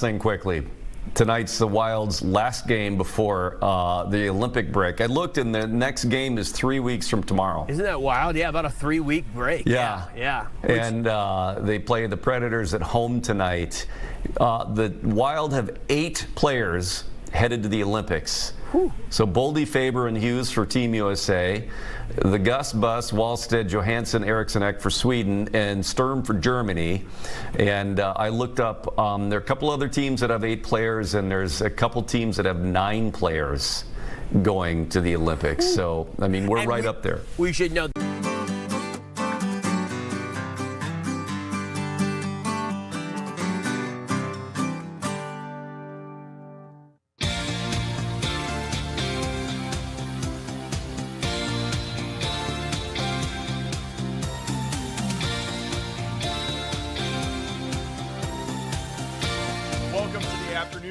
thing quickly. Tonight's the Wild's last game before the Olympic break. I looked, and the next game is 3 weeks from tomorrow. Isn't that wild? Yeah, about a 3-week break. Yeah. And they play the Predators at home tonight. The Wild have 8 players headed to the Olympics. So Boldy, Faber, and Hughes for Team USA. The Gus, Bus, Wallstedt, Johansson, Eriksson, Ek for Sweden, and Sturm for Germany. And I looked up, there are a couple other teams that have 8 players, and there's a couple teams that have 9 players going to the Olympics. So, I mean, we're right up there. We should know.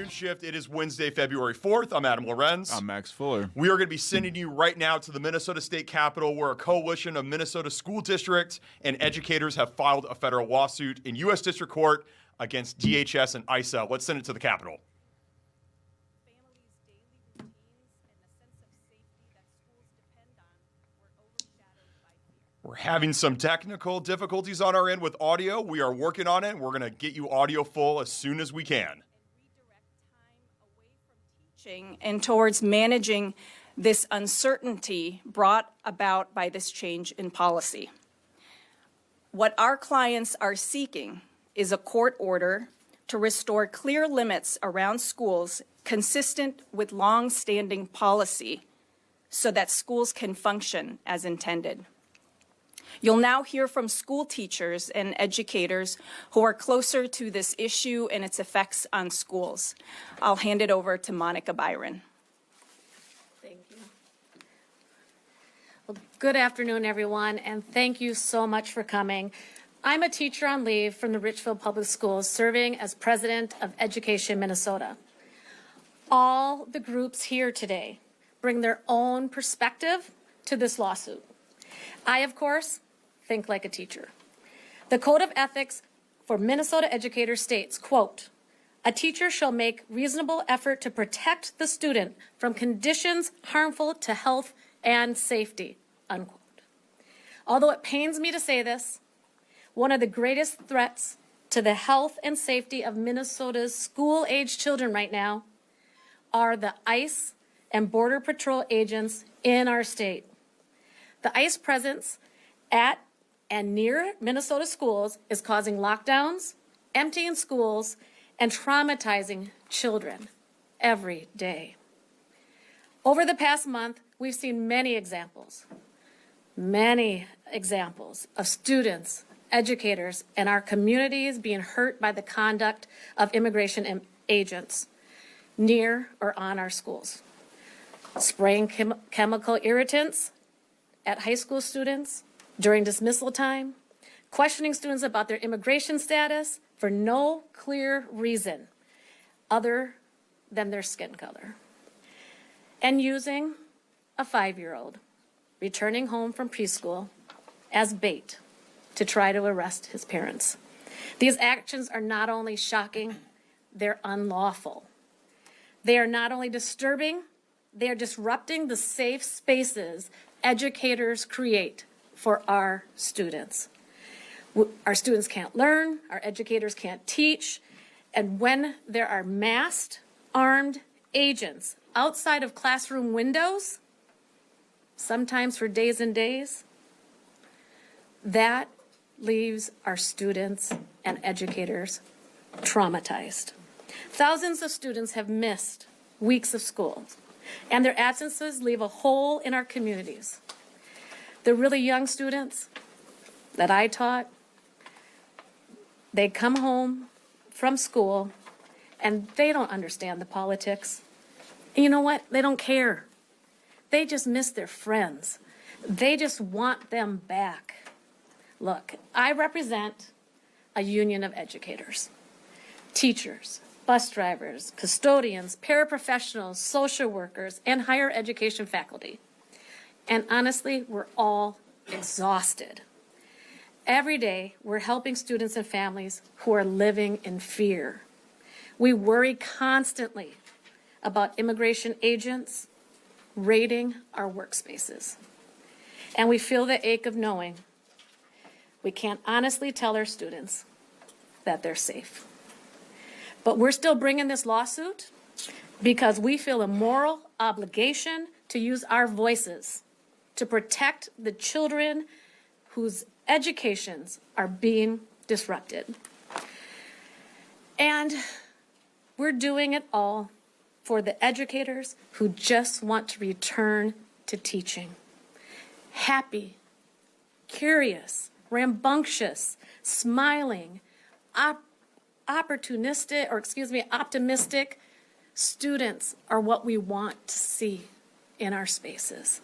Shift. It is Wednesday, February 4th. I'm Adam Lorenz. I'm Max Fuller. We are going to be sending you right now to the Minnesota State Capitol, where a coalition of Minnesota school districts and educators have filed a federal lawsuit in U.S. District Court against DHS and ISA. Let's send it to the Capitol. We're having some technical difficulties on our end with audio. We are working on it. We're going to get you audio full as soon as we can. And towards managing this uncertainty brought about by this change in policy. What our clients are seeking is a court order to restore clear limits around schools consistent with long-standing policy so that schools can function as intended. You'll now hear from school teachers and educators who are closer to this issue and its effects on schools. I'll hand it over to Monica Byron. Thank you. Well, good afternoon, everyone, and thank you so much for coming. I'm a teacher on leave from the Richfield Public Schools, serving as president of Education Minnesota. All the groups here today bring their own perspective to this lawsuit. I, of course, think like a teacher. The Code of Ethics for Minnesota educators states, quote, "A teacher shall make reasonable effort to protect the student from conditions harmful to health and safety," unquote. Although it pains me to say this, one of the greatest threats to the health and safety of Minnesota's school-age children right now are the ICE and Border Patrol agents in our state. The ICE presence at and near Minnesota schools is causing lockdowns, emptying schools, and traumatizing children every day. Over the past month, we've seen many examples of students, educators, and our communities being hurt by the conduct of immigration agents near or on our schools. Spraying chemical irritants at high school students during dismissal time, questioning students about their immigration status for no clear reason other than their skin color, and using a 5-year-old returning home from preschool as bait to try to arrest his parents. These actions are not only shocking, they're unlawful. They are not only disturbing, they are disrupting the safe spaces educators create for our students. Our students can't learn, our educators can't teach, and when there are masked, armed agents outside of classroom windows, sometimes for days and days, that leaves our students and educators traumatized. Thousands of students have missed weeks of school, and their absences leave a hole in our communities. The really young students that I taught, they come home from school and they don't understand the politics. And you know what? They don't care. They just miss their friends. They just want them back. Look, I represent a union of educators, teachers, bus drivers, custodians, paraprofessionals, social workers, and higher education faculty. And honestly, we're all exhausted. Every day, we're helping students and families who are living in fear. We worry constantly about immigration agents raiding our workspaces. And we feel the ache of knowing we can't honestly tell our students that they're safe. But we're still bringing this lawsuit because we feel a moral obligation to use our voices to protect the children whose educations are being disrupted. And we're doing it all for the educators who just want to return to teaching. Happy, curious, rambunctious, smiling, optimistic students are what we want to see in our spaces.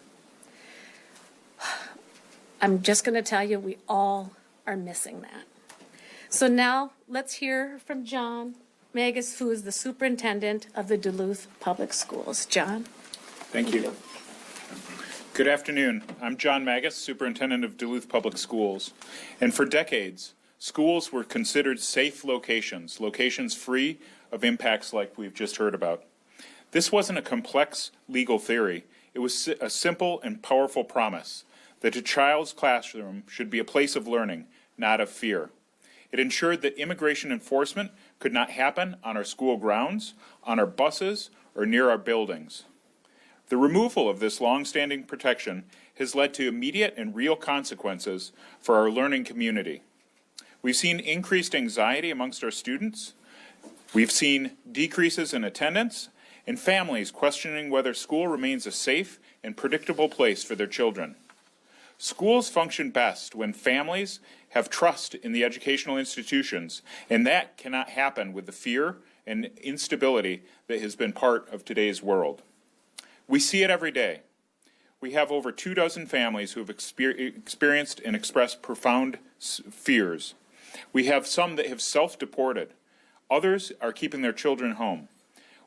I'm just going to tell you, we all are missing that. So now let's hear from John Magus, who is the superintendent of the Duluth Public Schools. John? Thank you. Good afternoon. I'm John Magus, superintendent of Duluth Public Schools. And for decades, schools were considered safe locations, locations free of impacts like we've just heard about. This wasn't a complex legal theory. It was a simple and powerful promise that a child's classroom should be a place of learning, not of fear. It ensured that immigration enforcement could not happen on our school grounds, on our buses, or near our buildings. The removal of this long-standing protection has led to immediate and real consequences for our learning community. We've seen increased anxiety amongst our students. We've seen decreases in attendance and families questioning whether school remains a safe and predictable place for their children. Schools function best when families have trust in the educational institutions, and that cannot happen with the fear and instability that has been part of today's world. We see it every day. We have over 24 families who have experienced and expressed profound fears. We have some that have self-deported. Others are keeping their children home.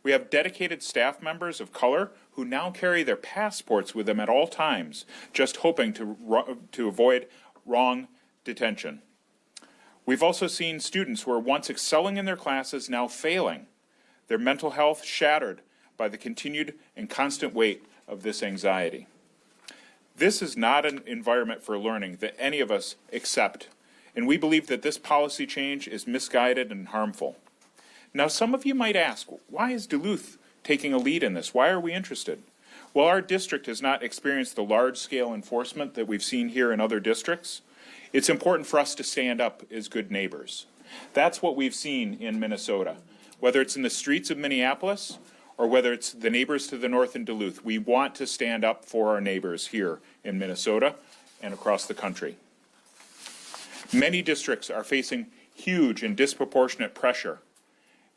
We have dedicated staff members of color who now carry their passports with them at all times, just hoping to avoid wrong detention. We've also seen students who were once excelling in their classes now failing, their mental health shattered by the continued and constant weight of this anxiety. This is not an environment for learning that any of us accept, and we believe that this policy change is misguided and harmful. Now, some of you might ask, why is Duluth taking a lead in this? Why are we interested? Well, our district has not experienced the large-scale enforcement that we've seen here in other districts. It's important for us to stand up as good neighbors. That's what we've seen in Minnesota. Whether it's in the streets of Minneapolis or whether it's the neighbors to the north in Duluth, we want to stand up for our neighbors here in Minnesota and across the country. Many districts are facing huge and disproportionate pressure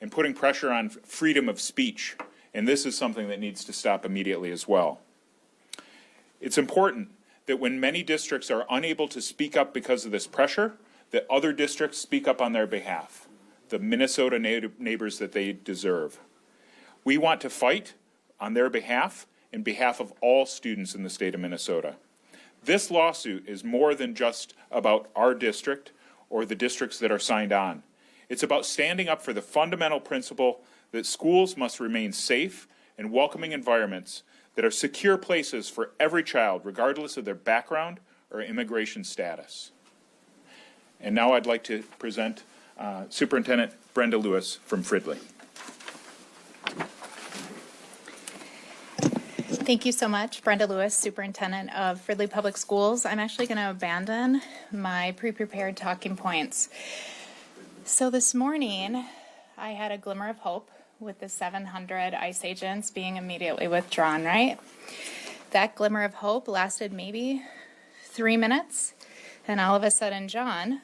and putting pressure on freedom of speech, and this is something that needs to stop immediately as well. It's important that when many districts are unable to speak up because of this pressure, that other districts speak up on their behalf, the Minnesota neighbors that they deserve. We want to fight on their behalf and behalf of all students in the state of Minnesota. This lawsuit is more than just about our district or the districts that are signed on. It's about standing up for the fundamental principle that schools must remain safe and welcoming environments that are secure places for every child, regardless of their background or immigration status. And now I'd like to present Superintendent Brenda Lewis from Fridley. Thank you so much, Brenda Lewis, Superintendent of Fridley Public Schools. I'm actually going to abandon my pre-prepared talking points. So this morning, I had a glimmer of hope with the 700 ICE agents being immediately withdrawn, right? That glimmer of hope lasted maybe 3 minutes, and all of a sudden, John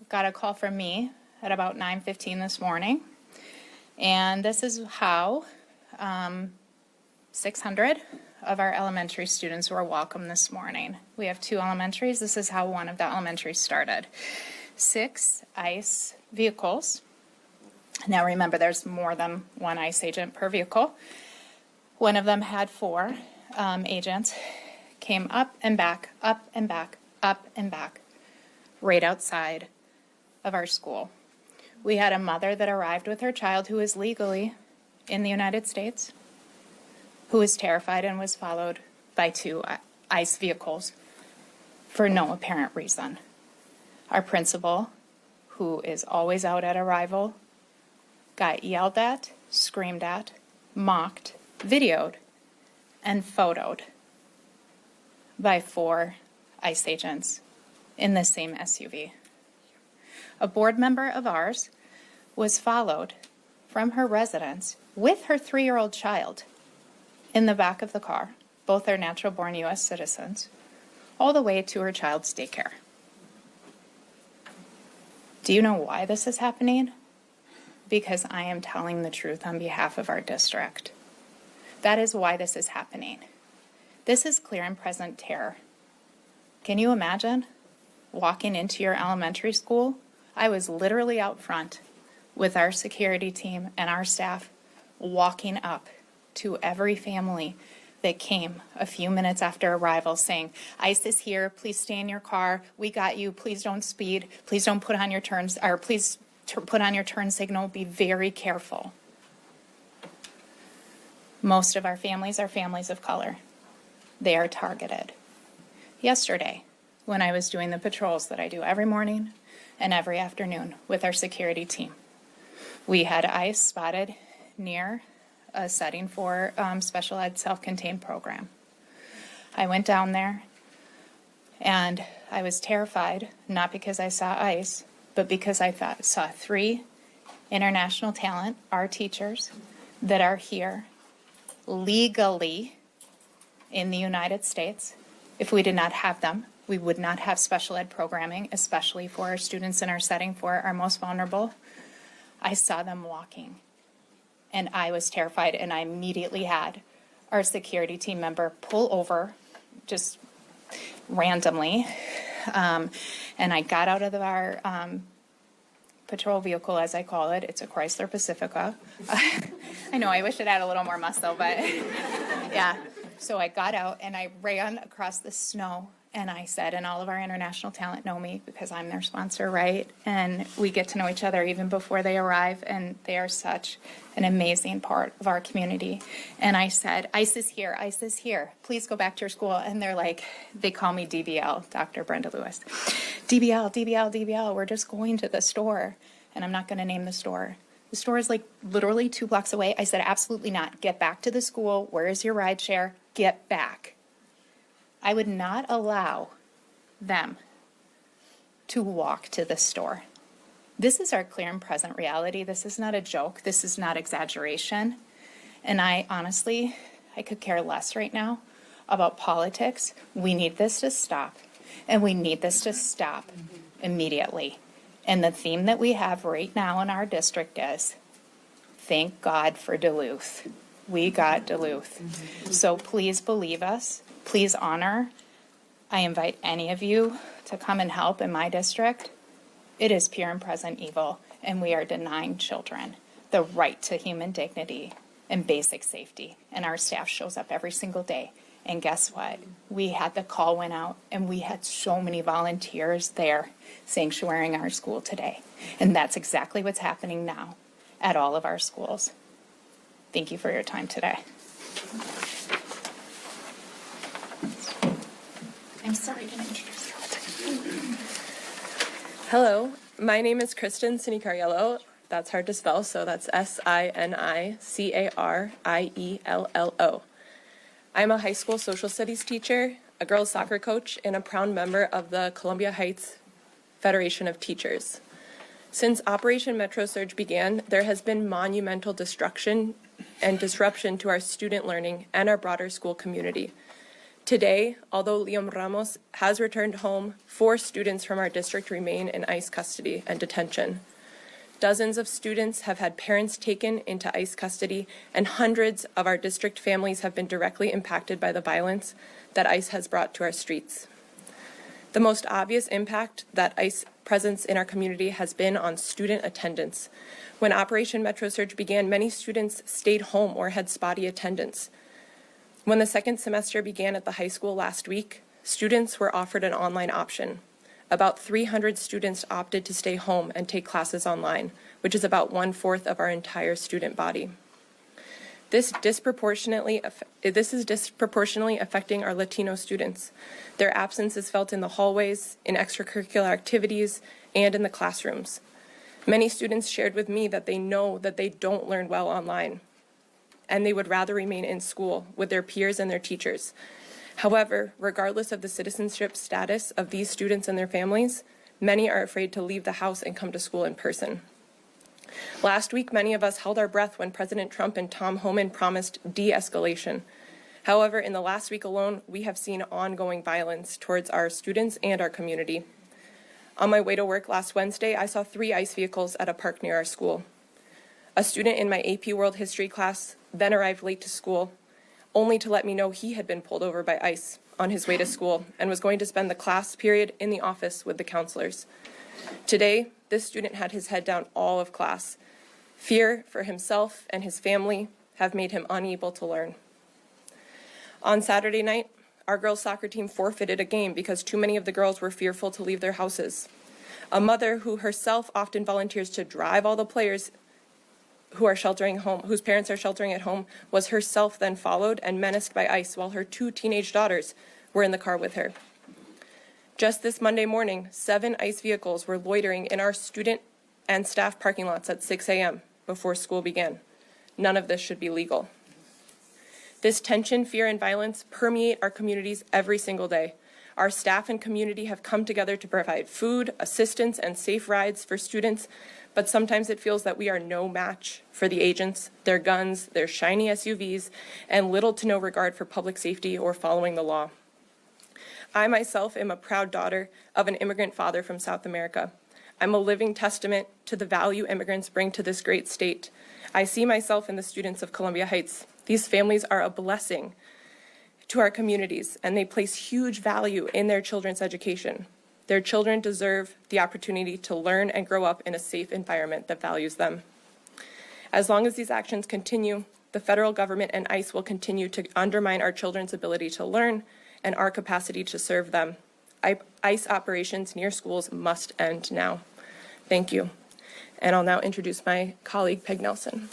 got a call from me at about 9:15 this morning, and this is how 600 of our elementary students were welcome this morning. We have 2 elementaries. This is how one of the elementaries started. 6 ICE vehicles. Now remember, there's more than one ICE agent per vehicle. One of them had 4 agents, came up and back, up and back, up and back, right outside of our school. We had a mother that arrived with her child who is legally in the United States, who was terrified and was followed by 2 ICE vehicles for no apparent reason. Our principal, who is always out at arrival, got yelled at, screamed at, mocked, videoed, and photoed by 4 ICE agents in the same SUV. A board member of ours was followed from her residence with her 3-year-old child in the back of the car, both are natural-born U.S. citizens, all the way to her child's daycare. Do you know why this is happening? Because I am telling the truth on behalf of our district. That is why this is happening. This is clear and present terror. Can you imagine walking into your elementary school? I was literally out front with our security team and our staff walking up to every family that came a few minutes after arrival saying, ICE is here, please stay in your car, we got you, please don't speed, please don't put on your turns, or please put on your turn signal, be very careful. Most of our families are families of color. They are targeted. Yesterday, when I was doing the patrols that I do every morning and every afternoon with our security team, we had ICE spotted near a setting for special ed self-contained program. I went down there and I was terrified, not because I saw ICE, but because I saw 3 international talent, our teachers, that are here legally in the United States. If we did not have them, we would not have special ed programming, especially for our students in our setting, for our most vulnerable. I saw them walking. And I was terrified, and I immediately had our security team member pull over just randomly. And I got out of our patrol vehicle, as I call it. It's a Chrysler Pacifica. I know, I wish it had a little more muscle, but yeah. So I got out, and I ran across the snow. And I said, and all of our international talent know me because I'm their sponsor, right? And we get to know each other even before they arrive, and they are such an amazing part of our community. And I said, ICE is here, ICE is here. Please go back to your school. And they're like, they call me DBL, Dr. Brenda Lewis. DBL, DBL, DBL, we're just going to the store. And I'm not going to name the store. The store is like literally 2 blocks away. I said, absolutely not. Get back to the school. Where is your ride share? Get back. I would not allow them to walk to the store. This is our clear and present reality. This is not a joke. This is not exaggeration. And I honestly, I could care less right now about politics. We need this to stop. And we need this to stop immediately. And the theme that we have right now in our district is, thank God for Duluth. We got Duluth. So please believe us. Please honor. I invite any of you to come and help in my district. It is pure and present evil, and we are denying children the right to human dignity and basic safety. And our staff shows up every single day. And guess what? We had the call went out, and we had so many volunteers there sanctuarying our school today. And that's exactly what's happening now at all of our schools. Thank you for your time today. I'm sorry to introduce you. Hello, my name is Kristen Sinicariello. That's hard to spell, so that's Sinicariello. I'm a high school social studies teacher, a girls soccer coach, and a proud member of the Columbia Heights Federation of Teachers. Since Operation Metro Surge began, there has been monumental destruction and disruption to our student learning and our broader school community. Today, although Liam Ramos has returned home, 4 students from our district remain in ICE custody and detention. Dozens of students have had parents taken into ICE custody, and hundreds of our district families have been directly impacted by the violence that ICE has brought to our streets. The most obvious impact that ICE presence in our community has been on student attendance. When Operation Metro Surge began, many students stayed home or had spotty attendance. When the second semester began at the high school last week, students were offered an online option. About 300 students opted to stay home and take classes online, which is about 1/4 of our entire student body. This is disproportionately affecting our Latino students. Their absence is felt in the hallways, in extracurricular activities, and in the classrooms. Many students shared with me that they know that they don't learn well online, and they would rather remain in school with their peers and their teachers. However, regardless of the citizenship status of these students and their families, many are afraid to leave the house and come to school in person. Last week, many of us held our breath when President Trump and Tom Homan promised de-escalation. However, in the last week alone, we have seen ongoing violence towards our students and our community. On my way to work last Wednesday, I saw 3 ICE vehicles at a park near our school. A student in my AP World History class then arrived late to school, only to let me know he had been pulled over by ICE on his way to school and was going to spend the class period in the office with the counselors. Today, this student had his head down all of class. Fear for himself and his family have made him unable to learn. On Saturday night, our girls' soccer team forfeited a game because too many of the girls were fearful to leave their houses. A mother who herself often volunteers to drive all the players who are sheltering home, whose parents are sheltering at home, was herself then followed and menaced by ICE while her 2 teenage daughters were in the car with her. Just this Monday morning, 7 ICE vehicles were loitering in our student and staff parking lots at 6 a.m. before school began. None of this should be legal. This tension, fear, and violence permeate our communities every single day. Our staff and community have come together to provide food, assistance, and safe rides for students, but sometimes it feels that we are no match for the agents, their guns, their shiny SUVs, and little to no regard for public safety or following the law. I myself am a proud daughter of an immigrant father from South America. I'm a living testament to the value immigrants bring to this great state. I see myself in the students of Columbia Heights. These families are a blessing to our communities, and they place huge value in their children's education. Their children deserve the opportunity to learn and grow up in a safe environment that values them. As long as these actions continue, the federal government and ICE will continue to undermine our children's ability to learn and our capacity to serve them. ICE operations near schools must end now. Thank you. And I'll now introduce my colleague, Peg Nelson.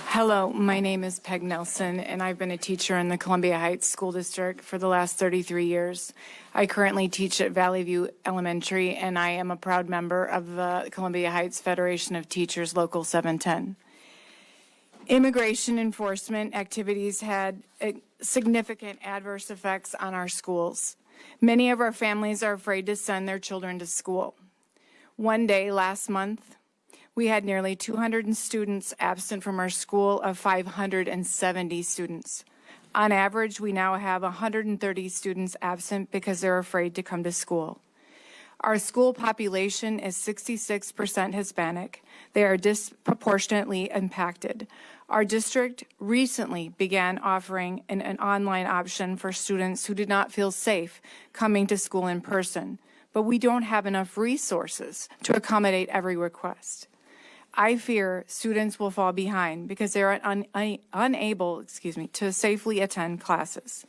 Hello, my name is Peg Nelson, and I've been a teacher in the Columbia Heights School District for the last 33 years. I currently teach at Valley View Elementary, and I am a proud member of the Columbia Heights Federation of Teachers Local 710. Immigration enforcement activities had significant adverse effects on our schools. Many of our families are afraid to send their children to school. One day last month, we had nearly 200 students absent from our school of 570 students. On average, we now have 130 students absent because they're afraid to come to school. Our school population is 66% Hispanic. They are disproportionately impacted. Our district recently began offering an online option for students who did not feel safe coming to school in person, but we don't have enough resources to accommodate every request. I fear students will fall behind because they are unable to safely attend classes.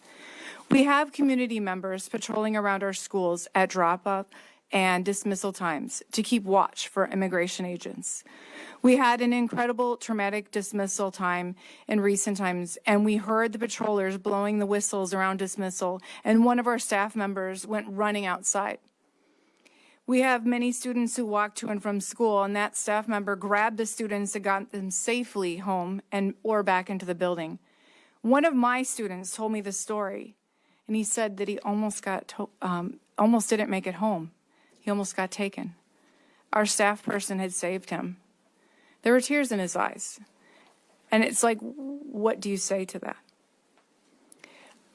We have community members patrolling around our schools at drop-off and dismissal times to keep watch for immigration agents. We had an incredible traumatic dismissal time in recent times, and we heard the patrollers blowing the whistles around dismissal, and one of our staff members went running outside. We have many students who walk to and from school, and that staff member grabbed the students and got them safely home or back into the building. One of my students told me the story, and he said that he almost didn't make it home. He almost got taken. Our staff person had saved him. There were tears in his eyes. And it's like, what do you say to that?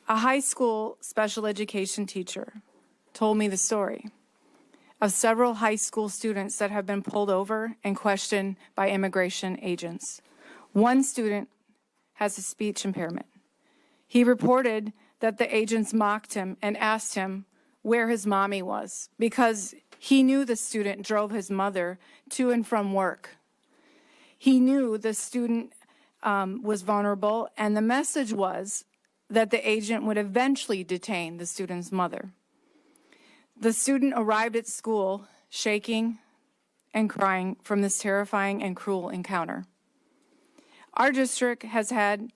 A high school special education teacher told me the story of several high school students that have been pulled over and questioned by immigration agents. One student has a speech impairment. He reported that the agents mocked him and asked him where his mommy was because he knew the student drove his mother to and from work. He knew the student was vulnerable, and the message was that the agent would eventually detain the student's mother. The student arrived at school shaking, and crying from this terrifying and cruel encounter. Our district has had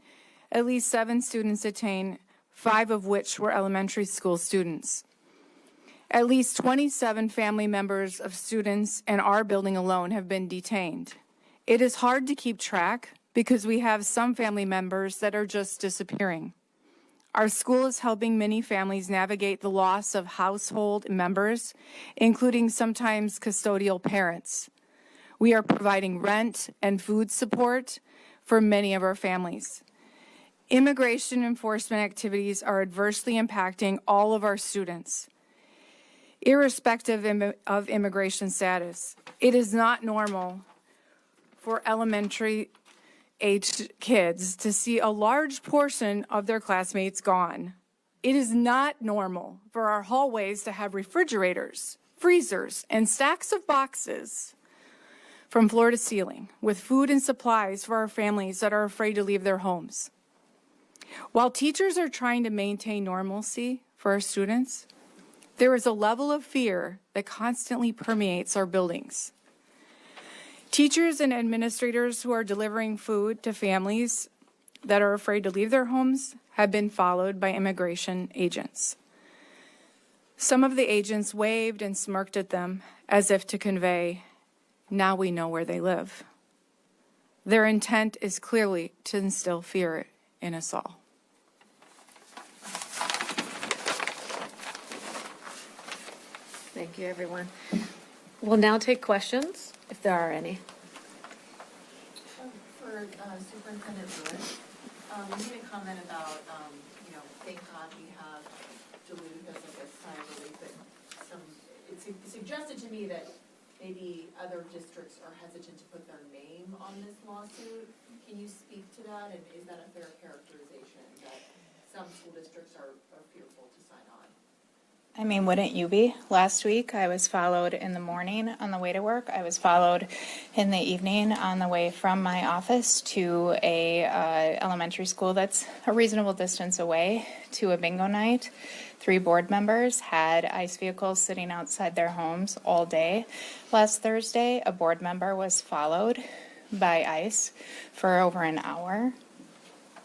at least 7 students detained, 5 of which were elementary school students. At least 27 family members of students in our building alone have been detained. It is hard to keep track because we have some family members that are just disappearing. Our school is helping many families navigate the loss of household members, including sometimes custodial parents. We are providing rent and food support for many of our families. Immigration enforcement activities are adversely impacting all of our students, irrespective of immigration status. It is not normal for elementary-aged kids to see a large portion of their classmates gone. It is not normal for our hallways to have refrigerators, freezers, and stacks of boxes from floor to ceiling with food and supplies for our families that are afraid to leave their homes. While teachers are trying to maintain normalcy for our students, there is a level of fear that constantly permeates our buildings. Teachers and administrators who are delivering food to families that are afraid to leave their homes have been followed by immigration agents. Some of the agents waved and smirked at them as if to convey, "Now we know where they live." Their intent is clearly to instill fear in us all. Thank you, everyone. We'll now take questions, if there are any. For Superintendent Lewis, you made a comment about, thank God we have Duluth as like a sign of relief, but it suggested to me that maybe other districts are hesitant to put their name on this lawsuit. Can you speak to that, and is that a fair characterization, that some school districts are fearful to sign on? I mean, wouldn't you be? Last week, I was followed in the morning on the way to work. I was followed in the evening on the way from my office to a elementary school that's a reasonable distance away to a bingo night. 3 board members had ICE vehicles sitting outside their homes all day. Last Thursday, a board member was followed by ICE for over an hour.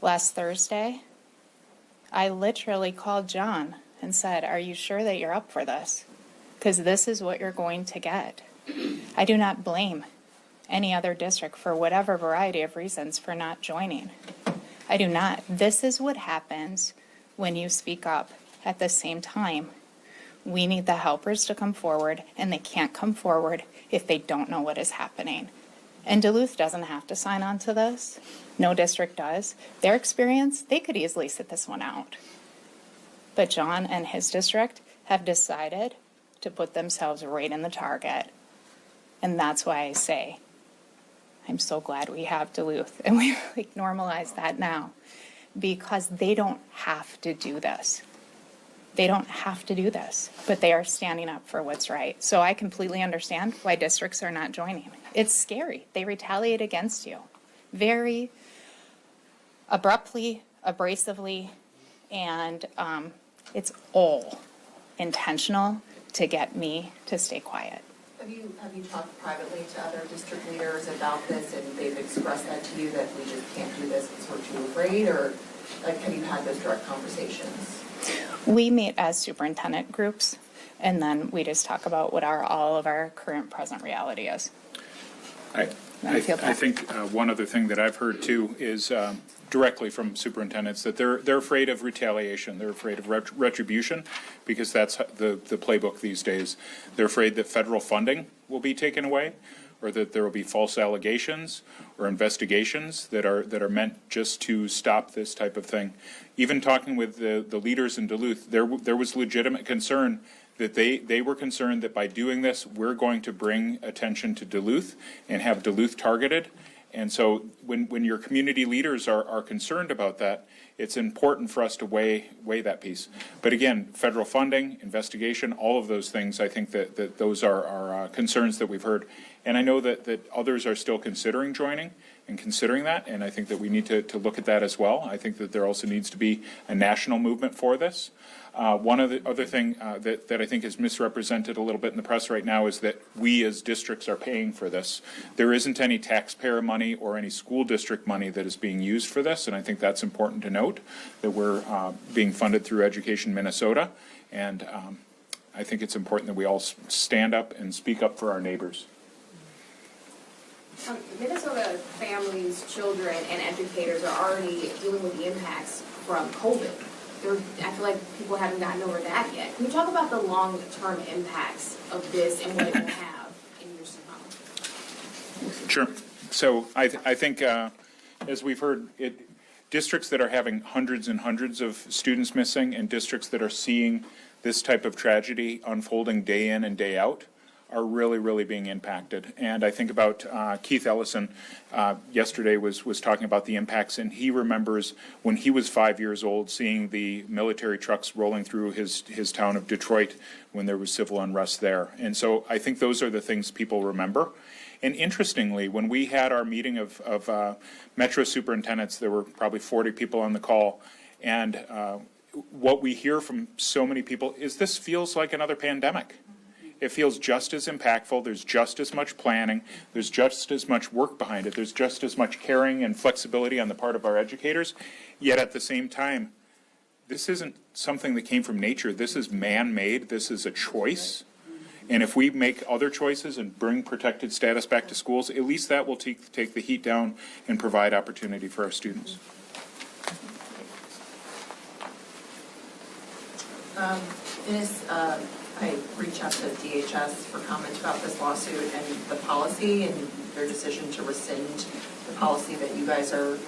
Last Thursday, I literally called John and said, "Are you sure that you're up for this? Because this is what you're going to get." I do not blame any other district for whatever variety of reasons for not joining. I do not. This is what happens when you speak up. At the same time, we need the helpers to come forward, and they can't come forward if they don't know what is happening. And Duluth doesn't have to sign on to this. No district does. Their experience, they could easily sit this one out. But John and his district have decided to put themselves right in the target. And that's why I say, I'm so glad we have Duluth. And we normalize that now. Because they don't have to do this. They don't have to do this. But they are standing up for what's right. So I completely understand why districts are not joining. It's scary. They retaliate against you. Very abruptly, abrasively, and it's all intentional to get me to stay quiet. Have you talked privately to other district leaders about this, and they've expressed that to you, that we just can't do this because we're too afraid, or have you had those direct conversations? We meet as superintendent groups, and then we just talk about what all of our current present reality is. I think one other thing that I've heard too is directly from superintendents that they're afraid of retaliation. They're afraid of retribution, because that's the playbook these days. They're afraid that federal funding will be taken away, or that there will be false allegations or investigations that are meant just to stop this type of thing. Even talking with the leaders in Duluth, there was legitimate concern that they were concerned that by doing this, we're going to bring attention to Duluth and have Duluth targeted. And so when your community leaders are concerned about that, it's important for us to weigh that piece. But again, federal funding, investigation, all of those things, I think that those are concerns that we've heard. And I know that others are still considering joining and considering that, and I think that we need to look at that as well. I think that there also needs to be a national movement for this. One of the other thing that I think is misrepresented a little bit in the press right now is that we as districts are paying for this. There isn't any taxpayer money or any school district money that is being used for this, and I think that's important to note, that we're being funded through Education Minnesota, and I think it's important that we all stand up and speak up for our neighbors. Minnesota families, children, and educators are already dealing with the impacts from COVID. I feel like people haven't gotten over that yet. Can you talk about the long-term impacts of this and what it will have in years to come? Sure. So I think, as we've heard, districts that are having hundreds and hundreds of students missing and districts that are seeing this type of tragedy unfolding day in and day out are really, really being impacted. And I think about Keith Ellison yesterday was talking about the impacts, and he remembers when he was 5 years old seeing the military trucks rolling through his town of Detroit when there was civil unrest there. And so I think those are the things people remember. And interestingly, when we had our meeting of Metro superintendents, there were probably 40 people on the call, and what we hear from so many people is this feels like another pandemic. It feels just as impactful. There's just as much planning. There's just as much work behind it. There's just as much caring and flexibility on the part of our educators. Yet at the same time, this isn't something that came from nature. This is man-made. This is a choice. And if we make other choices and bring protected status back to schools, at least that will take the heat down and provide opportunity for our students. I reached out to DHS for comment about this lawsuit and the policy and their decision to rescind the policy that you guys are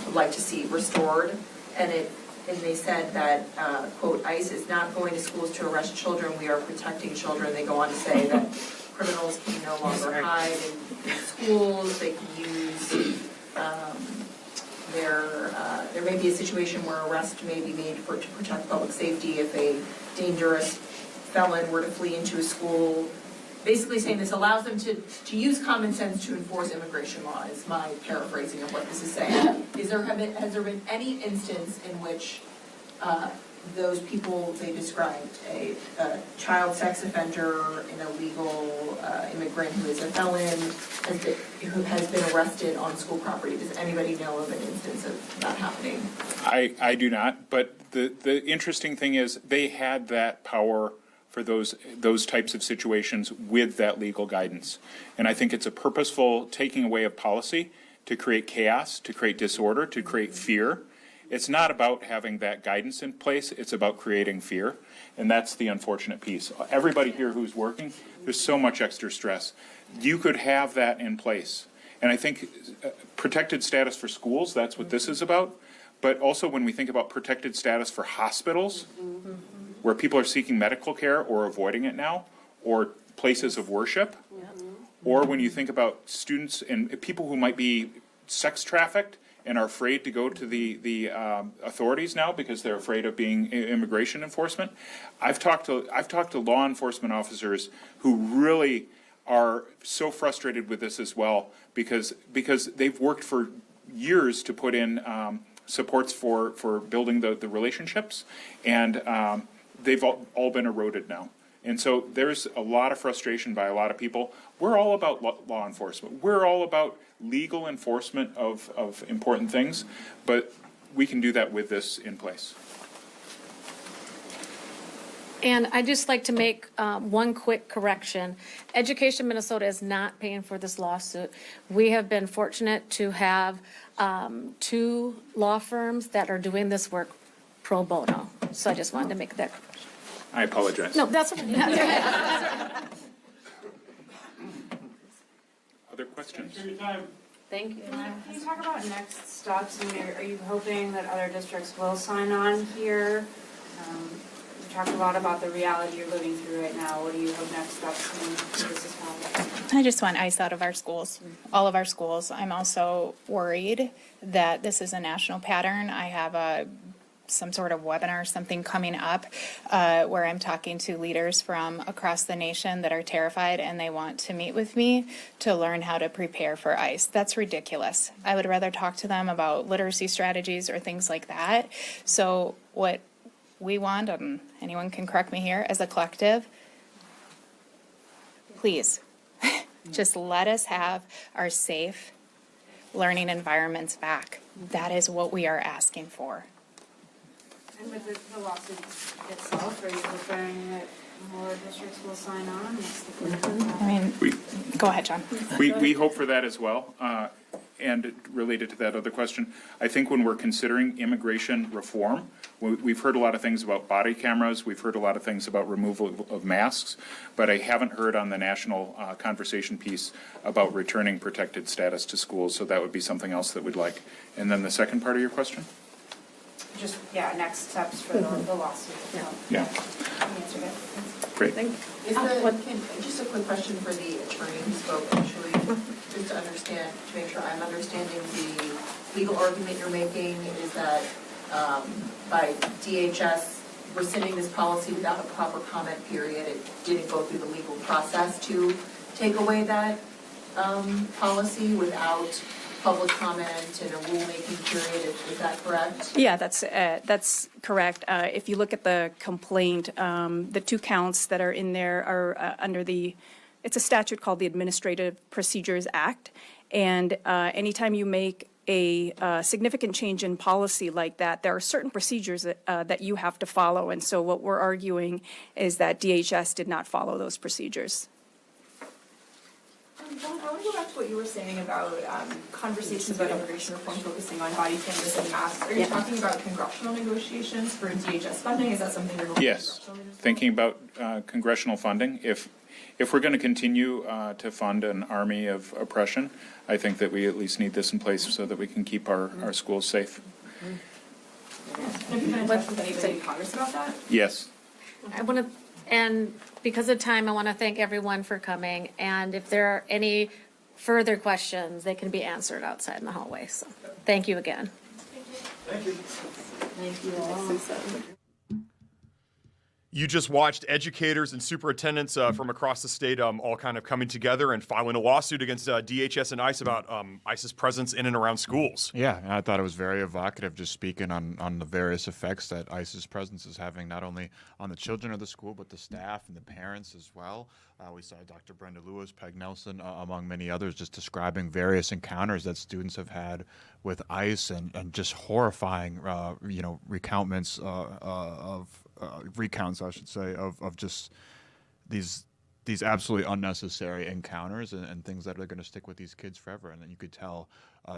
would like to see restored. And they said that, quote, ICE is not going to schools to arrest children. We are protecting children. They go on to say that criminals can no longer hide in schools. They can use there may be a situation where arrest may be made to protect public safety if a dangerous felon were to flee into a school. Basically saying this allows them to use common sense to enforce immigration law, is my paraphrasing of what this is saying. Has there been any instance in which those people they described, a child sex offender, an illegal immigrant who is a felon, who has been arrested on school property? Does anybody know of an instance of that happening? I do not, but the interesting thing is they had that power for those types of situations with that legal guidance. And I think it's a purposeful taking away of policy to create chaos, to create disorder, to create fear. It's not about having that guidance in place, it's about creating fear. And that's the unfortunate piece. Everybody here who's working, there's so much extra stress. You could have that in place. And I think protected status for schools, that's what this is about. But also when we think about protected status for hospitals, where people are seeking medical care or avoiding it now, or places of worship, or when you think about students and people who might be sex trafficked and are afraid to go to the authorities now because they're afraid of being immigration enforcement. I've talked to law enforcement officers who really are so frustrated with this as well because they've worked for years to put in supports for building the relationships, and they've all been eroded now. And so there's a lot of frustration by a lot of people. We're all about law enforcement. We're all about legal enforcement of important things, but we can do that with this in place. And I'd just like to make one quick correction. Education Minnesota is not paying for this lawsuit. We have been fortunate to have 2 law firms that are doing this work pro bono. So I just wanted to make that correction. I apologize. No, that's okay. Other questions? Thank you. Can you talk about next steps? I mean, are you hoping that other districts will sign on here? You talked a lot about the reality you're living through right now. What do you hope next steps when this is happening? I just want ice out of our schools, all of our schools. I'm also worried that this is a national pattern. I have some sort of webinar, something coming up where I'm talking to leaders from across the nation that are terrified and they want to meet with me to learn how to prepare for ice. That's ridiculous. I would rather talk to them about literacy strategies or things like that. So what we want, and anyone can correct me here, as a collective, please, just let us have our safe learning environments back. That is what we are asking for. And with the lawsuit itself, are you hoping that more districts will sign on? I mean, go ahead, John. We hope for that as well. And related to that other question, I think when we're considering immigration reform, we've heard a lot of things about body cameras, we've heard a lot of things about removal of masks, but I haven't heard on the national conversation piece about returning protected status to schools, so that would be something else that we'd like. And then the second part of your question? Just, next steps for the lawsuit. Yeah. Great. Just a quick question for the attorney who spoke initially, just to understand, to make sure I'm understanding the legal argument you're making is that by DHS rescinding this policy without a proper comment period, it didn't go through the legal process to take away that policy without public comment and a rulemaking period. Is that correct? Yeah, that's correct. If you look at the complaint, the two counts that are in there are under it's a statute called the Administrative Procedures Act. And anytime you make a significant change in policy like that, there are certain procedures that you have to follow. And so what we're arguing is that DHS did not follow those procedures. John, I want to go back to what you were saying about conversations about immigration reform focusing on body cameras and masks. Are you talking about congressional negotiations for DHS funding? Is that something you're going to Yes. Thinking about congressional funding. If we're going to continue to fund an army of oppression, I think that we at least need this in place so that we can keep our schools safe. Have you been in touch with anybody in Congress about that? Yes. And because of time, I want to thank everyone for coming. And if there are any further questions, they can be answered outside in the hallway. So thank you again. Thank you. Thank you all. You just watched educators and superintendents from across the state all kind of coming together and filing a lawsuit against DHS and ICE about ICE's presence in and around schools. Yeah, I thought it was very evocative, just speaking on the various effects that ICE's presence is having, not only on the children of the school, but the staff and the parents as well. We saw Dr. Brenda Lewis, Peg Nelson, among many others, just describing various encounters that students have had with ICE and just horrifying, recounts, I should say, of just these absolutely unnecessary encounters and things that are going to stick with these kids forever. And then you could tell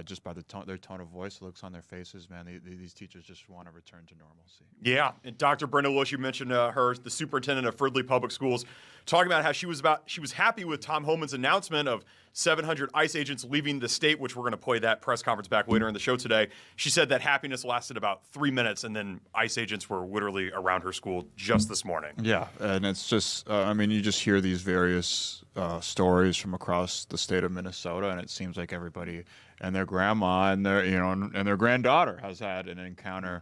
just by their tone of voice, looks on their faces, man, these teachers just want to return to normalcy. Yeah, and Dr. Brenda Lewis, you mentioned her, the superintendent of Fridley Public Schools, talking about how she was happy with Tom Homan's announcement of 700 ICE agents leaving the state, which we're going to play that press conference back later in the show today. She said that happiness lasted about 3 minutes, and then ICE agents were literally around her school just this morning. Yeah, and it's just, you just hear these various stories from across the state of Minnesota, and it seems like everybody and their grandma and their granddaughter has had an encounter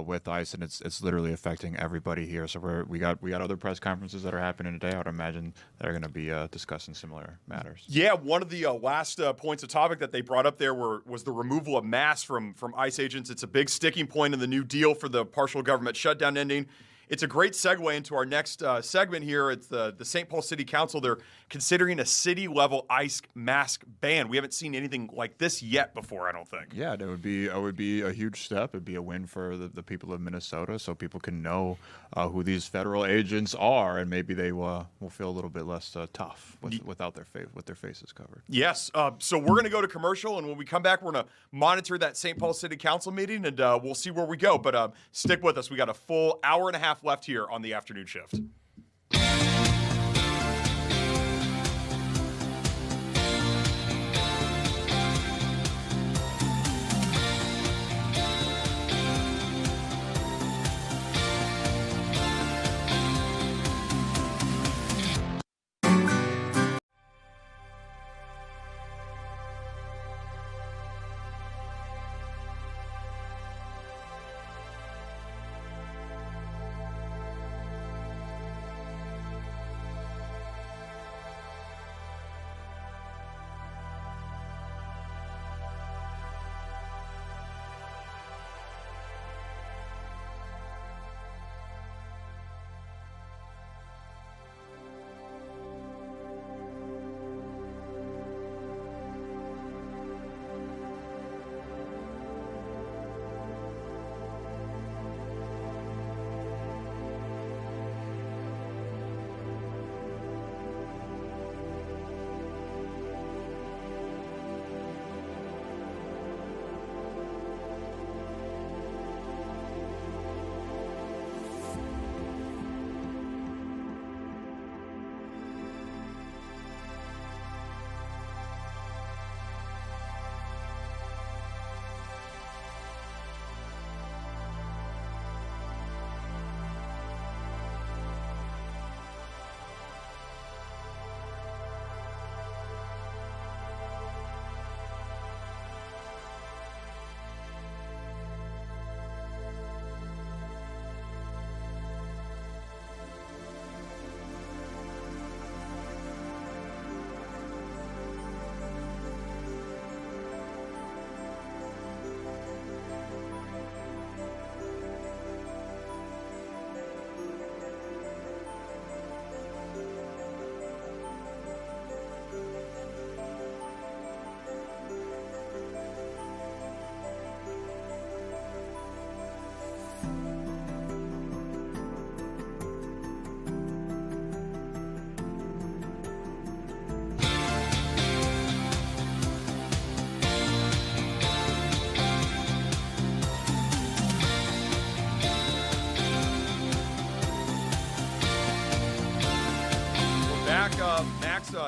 with ICE, and it's literally affecting everybody here. So we got other press conferences that are happening today. I would imagine that are going to be discussing similar matters. Yeah, one of the last points of topic that they brought up there was the removal of masks from ICE agents. It's a big sticking point in the new deal for the partial government shutdown ending. It's a great segue into our next segment here. It's the St. Paul City Council. They're considering a city-level ICE mask ban. We haven't seen anything like this yet before, I don't think. Yeah, it would be a huge step. It'd be a win for the people of Minnesota, so people can know who these federal agents are, and maybe they will feel a little bit less tough with their faces covered. Yes. So we're going to go to commercial, and when we come back, we're going to monitor that St. Paul City Council meeting, and we'll see where we go. But stick with us. We got a full hour and a half left here on the afternoon shift.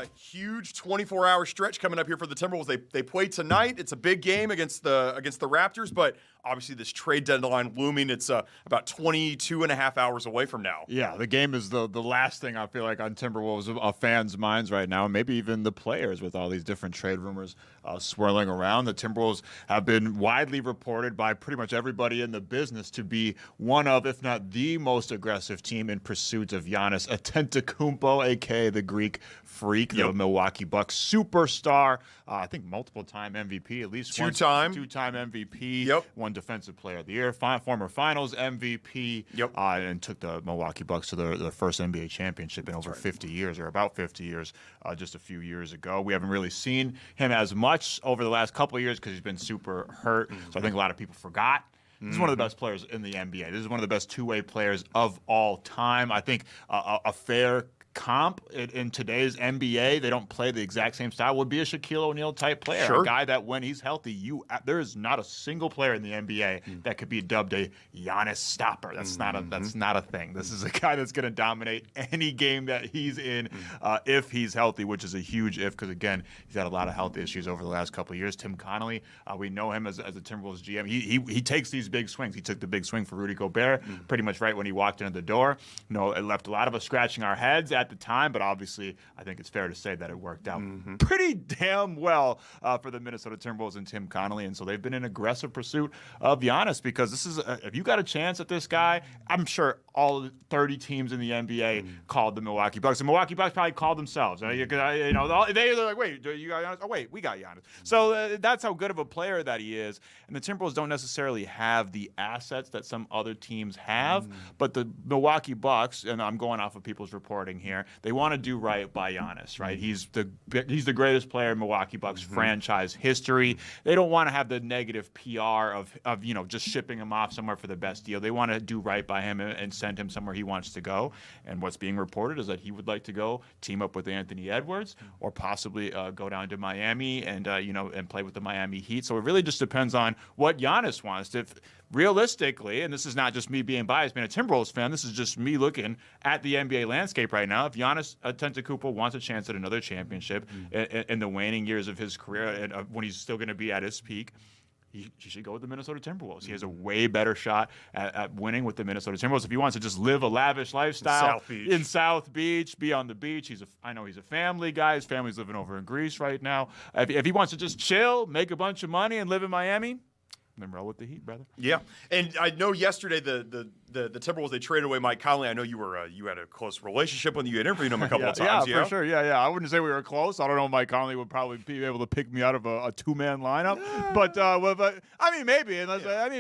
a huge 24-hour stretch coming up here for the Timberwolves. They play tonight. It's a big game against the Raptors, but obviously this trade deadline looming. It's about 22 and a half hours away from now. Yeah, the game is the last thing I feel like on Timberwolves fans' minds right now, maybe even the players with all these different trade rumors swirling around. The Timberwolves have been widely reported by pretty much everybody in the business to be one of, if not the most aggressive team in pursuit of Giannis Antetokounmpo, a.k.a. the Greek Freak, the Milwaukee Bucks superstar. I think multiple-time MVP, at least two-time MVP. Yep. One Defensive Player of the Year, former Finals MVP. Yep. And took the Milwaukee Bucks to their first NBA championship in over 50 years, or about 50 years, just a few years ago. We haven't really seen him as much over the last couple of years because he's been super hurt. So I think a lot of people forgot. This is one of the best players in the NBA. This is one of the best two-way players of all time. I think a fair comp in today's NBA, they don't play the exact same style, would be a Shaquille O'Neal type player. Sure. A guy that when he's healthy, there is not a single player in the NBA that could be dubbed a Giannis stopper. That's not a thing. This is a guy that's going to dominate any game that he's in if he's healthy, which is a huge if because, again, he's had a lot of health issues over the last couple of years. Tim Connolly, we know him as a Timberwolves GM. He takes these big swings. He took the big swing for Rudy Gobert pretty much right when he walked into the door. It left a lot of us scratching our heads at the time, but obviously I think it's fair to say that it worked out pretty damn well for the Minnesota Timberwolves and Tim Connolly, and so they've been in aggressive pursuit of Giannis because this is if you got a chance at this guy, I'm sure all 30 teams in the NBA called the Milwaukee Bucks. The Milwaukee Bucks probably called themselves. They're like, wait, you got Giannis? Oh wait, we got Giannis. So that's how good of a player that he is. And the Timberwolves don't necessarily have the assets that some other teams have, but the Milwaukee Bucks, and I'm going off of people's reporting here, they want to do right by Giannis, right? He's the greatest player in Milwaukee Bucks franchise history. They don't want to have the negative PR of just shipping him off somewhere for the best deal. They want to do right by him and send him somewhere he wants to go. And what's being reported is that he would like to go team up with Anthony Edwards or possibly go down to Miami and play with the Miami Heat. So it really just depends on what Giannis wants. If realistically, and this is not just me being biased, being a Timberwolves fan, this is just me looking at the NBA landscape right now. If Giannis Antetokounmpo wants a chance at another championship in the waning years of his career and when he's still going to be at his peak, he should go with the Minnesota Timberwolves. He has a way better shot at winning with the Minnesota Timberwolves. If he wants to just live a lavish lifestyle in South Beach, be on the beach, I know he's a family guy. His family's living over in Greece right now. If he wants to just chill, make a bunch of money, and live in Miami, then roll with the Heat, brother. Yeah, and I know yesterday the Timberwolves, they traded away Mike Conley. I know you had a close relationship with him. You had interviewed him a couple of times. Yeah, for sure. Yeah. I wouldn't say we were close. I don't know. Mike Conley would probably be able to pick me out of a two-man lineup. But I mean, maybe.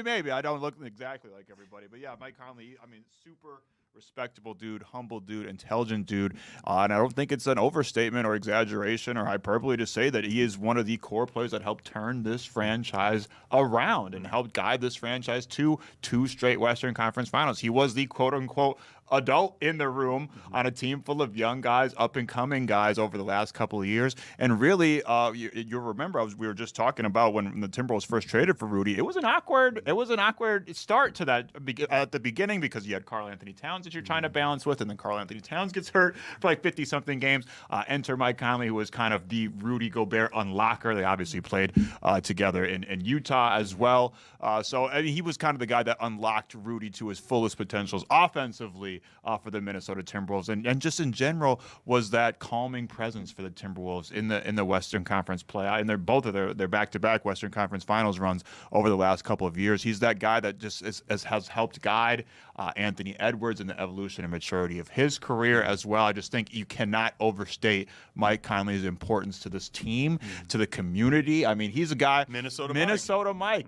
Maybe. I don't look exactly like everybody. But yeah, Mike Conley, super respectable dude, humble dude, intelligent dude. And I don't think it's an overstatement or exaggeration or hyperbole to say that he is one of the core players that helped turn this franchise around and helped guide this franchise to 2 straight Western Conference Finals. He was the quote-unquote adult in the room on a team full of young guys, up-and-coming guys over the last couple of years. And really, you'll remember we were just talking about when the Timberwolves first traded for Rudy. It was an awkward start to that at the beginning because you had Karl Anthony Towns that you're trying to balance with, and then Karl Anthony Towns gets hurt for like 50-something games. Enter Mike Conley, who was kind of the Rudy Gobert unlocker. They obviously played together in Utah as well. So he was kind of the guy that unlocked Rudy to his fullest potentials offensively for the Minnesota Timberwolves, and just in general was that calming presence for the Timberwolves in the Western Conference play. And they're both of their back-to-back Western Conference Finals runs over the last couple of years. He's that guy that just has helped guide Anthony Edwards in the evolution and maturity of his career as well. I just think you cannot overstate Mike Conley's importance to this team, to the community. I mean, he's a guy, Minnesota Mike.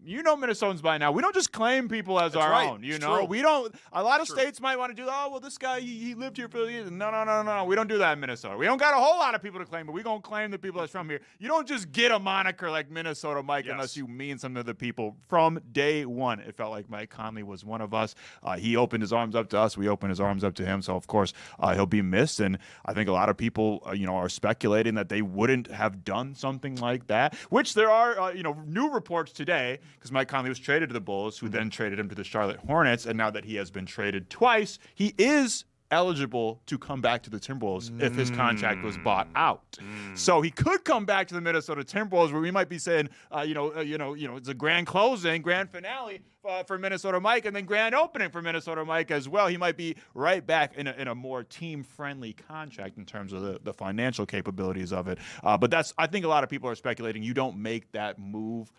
You know Minnesotans by now. We don't just claim people as our own. You know, we don't. A lot of states might want to do. Oh, well, this guy he lived here for years. No. We don't do that in Minnesota. We don't got a whole lot of people to claim, but we gonna claim the people that's from here. You don't just get a moniker like Minnesota Mike unless you mean something to the people. From day one, it felt like Mike Conley was one of us. He opened his arms up to us. We opened his arms up to him. So of course he'll be missed. And I think a lot of people are speculating that they wouldn't have done something like that. Which there are new reports today. Because Mike Conley was traded to the Bulls, who then traded him to the Charlotte Hornets, and now that he has been traded twice, he is eligible to come back to the Timberwolves if his contract was bought out. So he could come back to the Minnesota Timberwolves, where we might be saying, it's a grand closing, grand finale for Minnesota Mike, and then grand opening for Minnesota Mike as well. He might be right back in a more team-friendly contract in terms of the financial capabilities of it. But I think a lot of people are speculating you don't make that move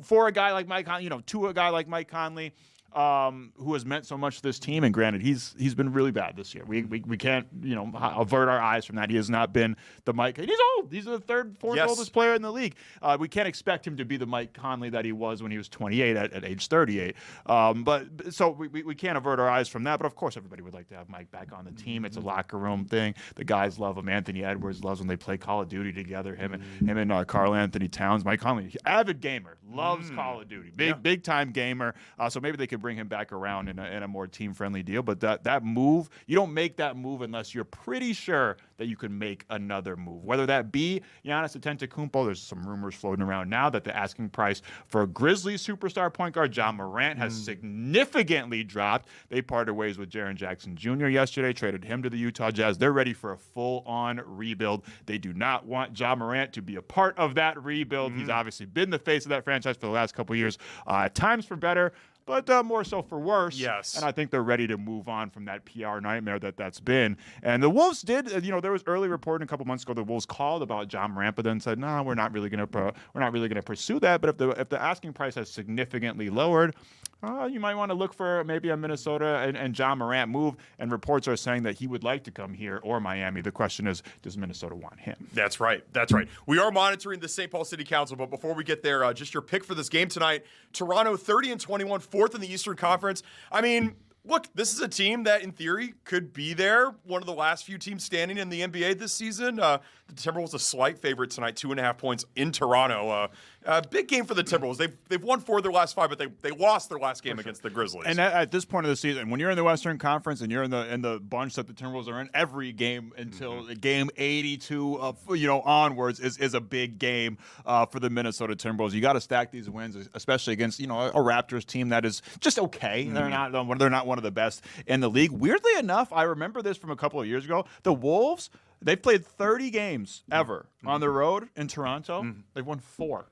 for a guy like Mike Conley, to a guy like Mike Conley, who has meant so much to this team. And granted, he's been really bad this year. We can't avert our eyes from that. He has not been the Mike. He's old. He's the fourth oldest player in the league. We can't expect him to be the Mike Conley that he was when he was 28 at age 38. So we can't avert our eyes from that. But of course, everybody would like to have Mike back on the team. It's a locker room thing. The guys love him. Anthony Edwards loves when they play Call of Duty together. Him and Karl Anthony Towns. Mike Conley, avid gamer, loves Call of Duty. Big time gamer. So maybe they could bring him back around in a more team-friendly deal. But that move, you don't make that move unless you're pretty sure that you can make another move. Whether that be Giannis Antetokounmpo, there's some rumors floating around now that the asking price for a Grizzlies superstar point guard, Ja Morant, has significantly dropped. They parted ways with Jaren Jackson Jr. yesterday, traded him to the Utah Jazz. They're ready for a full-on rebuild. They do not want Ja Morant to be a part of that rebuild. He's obviously been the face of that franchise for the last couple of years, at times for better, but more so for worse. Yes. And I think they're ready to move on from that PR nightmare that's been. And the Wolves did, there was early reporting a couple months ago the Wolves called about Ja Morant, but then said, no, we're not really going to pursue that. But if the asking price has significantly lowered, you might want to look for maybe a Minnesota and Ja Morant move. And reports are saying that he would like to come here or Miami. The question is, does Minnesota want him? That's right. We are monitoring the St. Paul City Council, but before we get there, just your pick for this game tonight. Toronto 30-21, fourth in the Eastern Conference. I mean, look, this is a team that, in theory, could be there. One of the last few teams standing in the NBA this season. The Timberwolves a slight favorite tonight, 2.5 points in Toronto. Big game for the Timberwolves. They've won 4 of their last 5, but they lost their last game against the Grizzlies. And at this point of the season, when you're in the Western Conference and you're in the bunch that the Timberwolves are in, every game until game 82 onwards is a big game for the Minnesota Timberwolves. You got to stack these wins, especially against a Raptors team that is just okay. They're not one of the best in the league. Weirdly enough, I remember this from a couple of years ago. The Wolves, they've played 30 games ever on the road in Toronto. They've won 4.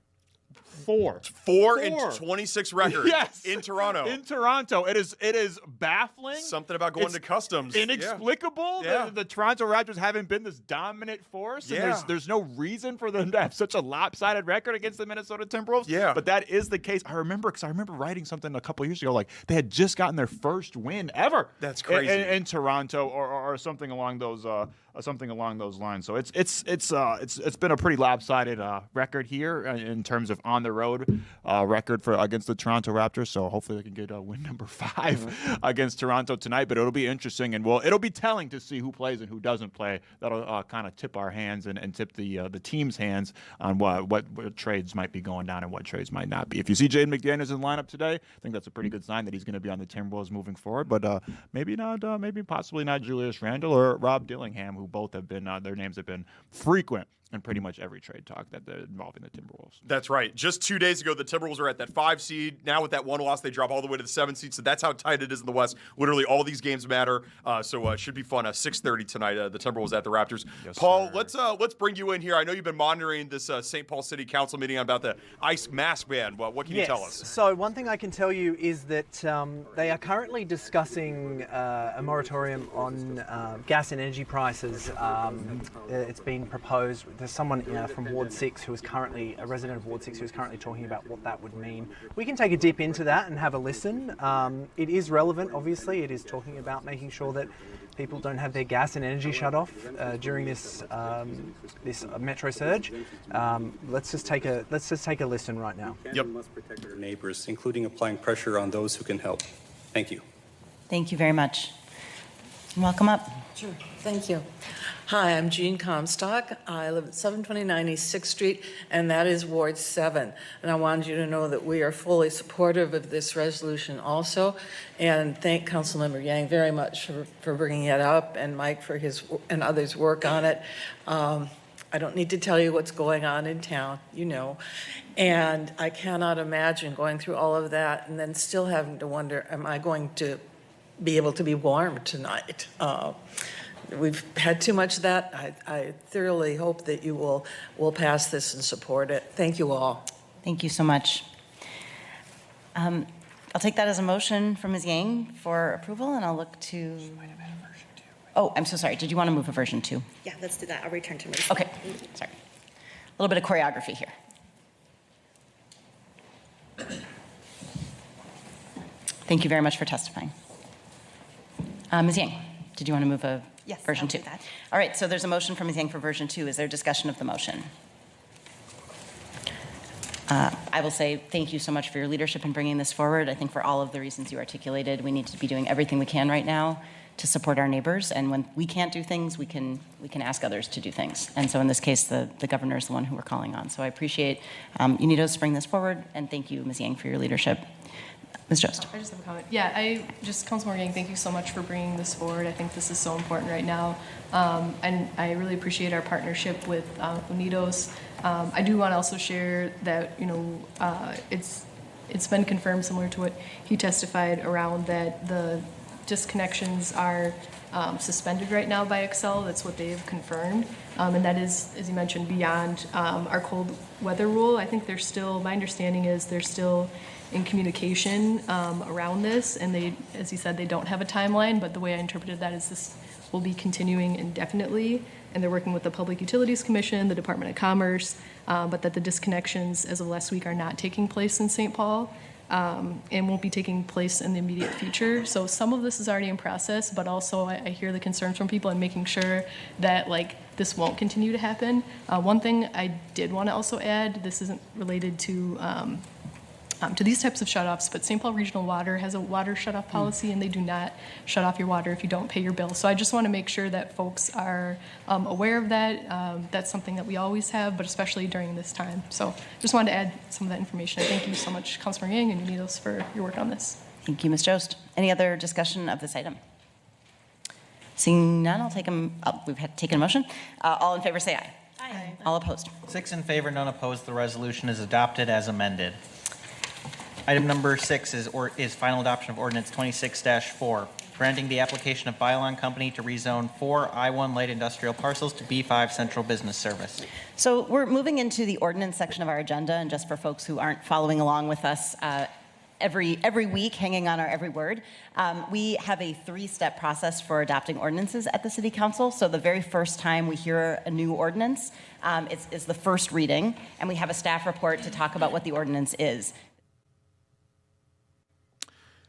4 and 26 record in Toronto. In Toronto. It is baffling. Something about going to customs. Inexplicable. Yeah. The Toronto Raptors haven't been this dominant force. And there's no reason for them to have such a lopsided record against the Minnesota Timberwolves. Yeah. But that is the case. I remember writing something a couple years ago, like they had just gotten their first win ever. That's crazy. In Toronto or something along those lines. So it's been a pretty lopsided record here in terms of on the road record against the Toronto Raptors. So hopefully they can get win number 5 against Toronto tonight. But it'll be interesting, and it'll be telling to see who plays and who doesn't play. That'll kind of tip our hands and tip the team's hands on what trades might be going down and what trades might not be. If you see Jaden McDaniels in the lineup today, I think that's a pretty good sign that he's going to be on the Timberwolves moving forward. But maybe possibly not Julius Randle or Rob Dillingham, who both have been their names have been frequent in pretty much every trade talk that they're involving the Timberwolves. That's right. Just 2 days ago, the Timberwolves are at that 5 seed. Now with that one loss, they drop all the way to the 7 seed. So that's how tight it is in the West. Literally all these games matter. So it should be fun. 6:30 tonight. The Timberwolves at the Raptors. Yes, Paul, sir. let's bring you in here. I know you've been monitoring this St. Paul City Council meeting about the ice mask ban. What can you tell us? So one thing I can tell you is that they are currently discussing a moratorium on gas and energy prices. It's been proposed. There's someone from Ward 6 who is currently a resident of Ward 6 who is currently talking about what that would mean. We can take a dip into that and have a listen. It is relevant, obviously. It is talking about making sure that people don't have their gas and energy shut off during this metro surge. Let's just take a listen right now. Yep. Must protect our neighbors, including applying pressure on those who can help. Thank you. Thank you very much. Welcome up. Sure. Thank you. Hi, I'm Jean Comstock. I live at 729 East 6th Street, and that is Ward 7. And I wanted you to know that we are fully supportive of this resolution also, and thank Councilmember Yang very much for bringing it up, and Mike for his and others' work on it. I don't need to tell you what's going on in town, you know. And I cannot imagine going through all of that and then still having to wonder, am I going to be able to be warm tonight. We've had too much of that. I thoroughly hope that you will pass this and support it. Thank you all. Thank you so much. I'll take that as a motion from Ms. Yang for approval, and I'll look to... Oh, I'm so sorry. Did you want to move a version 2? Yeah, let's do that. I'll return to me. Okay, sorry. A little bit of choreography here. Thank you very much for testifying. Ms. Yang, did you want to move a version I'll 2? do that. All right, so there's a motion from Ms. Yang for version 2. Is there discussion of the motion? I will say thank you so much for your leadership in bringing this forward. I think for all of the reasons you articulated, we need to be doing everything we can right now to support our neighbors. And when we can't do things, we can ask others to do things. And so in this case, the governor is the one who we're calling on. So I appreciate UNIDOS bring this forward, and thank you, Ms. Yang, for your leadership. Ms. Jost. I just have a comment. Yeah, Councilmember Yang, thank you so much for bringing this forward. I think this is so important right now. And I really appreciate our partnership with UNIDOS. I do want to also share that, it's been confirmed, similar to what he testified around, that the disconnections are suspended right now by Excel. That's what they have confirmed. And that is, as you mentioned, beyond our cold weather rule. I think they're still, my understanding is they're still in communication around this. And they, as he said, they don't have a timeline, but the way I interpreted that is this will be continuing indefinitely. And they're working with the Public Utilities Commission, the Department of Commerce, but that the disconnections as of last week are not taking place in St. Paul. And won't be taking place in the immediate future. So some of this is already in process, but also I hear the concerns from people and making sure that this won't continue to happen. One thing I did want to also add, this isn't related to these types of shutoffs, but St. Paul Regional Water has a water shutoff policy, and they do not shut off your water if you don't pay your bill. So I just want to make sure that folks are aware of that. That's something that we always have, but especially during this time. So just wanted to add some of that information. Thank you so much, Councilmember Yang and UNIDOS, for your work on this. Thank you, Ms. Jost. Any other discussion of this item? Seeing none, I'll take them. Oh, we've taken a motion. All in favor say aye. Aye. All opposed? 6 in favor, none opposed. The resolution is adopted as amended. Item number 6 is final adoption of ordinance 26-4, granting the application of Bylon Company to rezone 4 I-1 light industrial parcels to B5 Central Business Service. So we're moving into the ordinance section of our agenda, and just for folks who aren't following along with us every week, hanging on our every word, we have a 3-step process for adopting ordinances at the City Council. So the very first time we hear a new ordinance is the first reading, and we have a staff report to talk about what the ordinance is.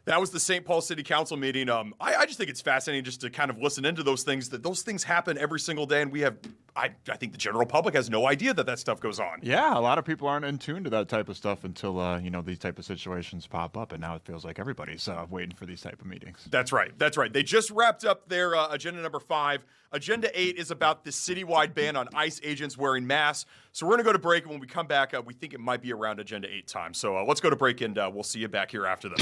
That was the St. Paul City Council meeting. I just think it's fascinating just to kind of listen into those things, that those things happen every single day, and I think the general public has no idea that stuff goes on. Yeah, a lot of people aren't in tune to that type of stuff until, these type of situations pop up, and now it feels like everybody's waiting for these type of meetings. That's right. They just wrapped up their agenda number 5. Agenda 8 is about the citywide ban on ICE agents wearing masks. So we're going to go to break, and when we come back, we think it might be around Agenda 8 time. So let's go to break, and we'll see you back here after this.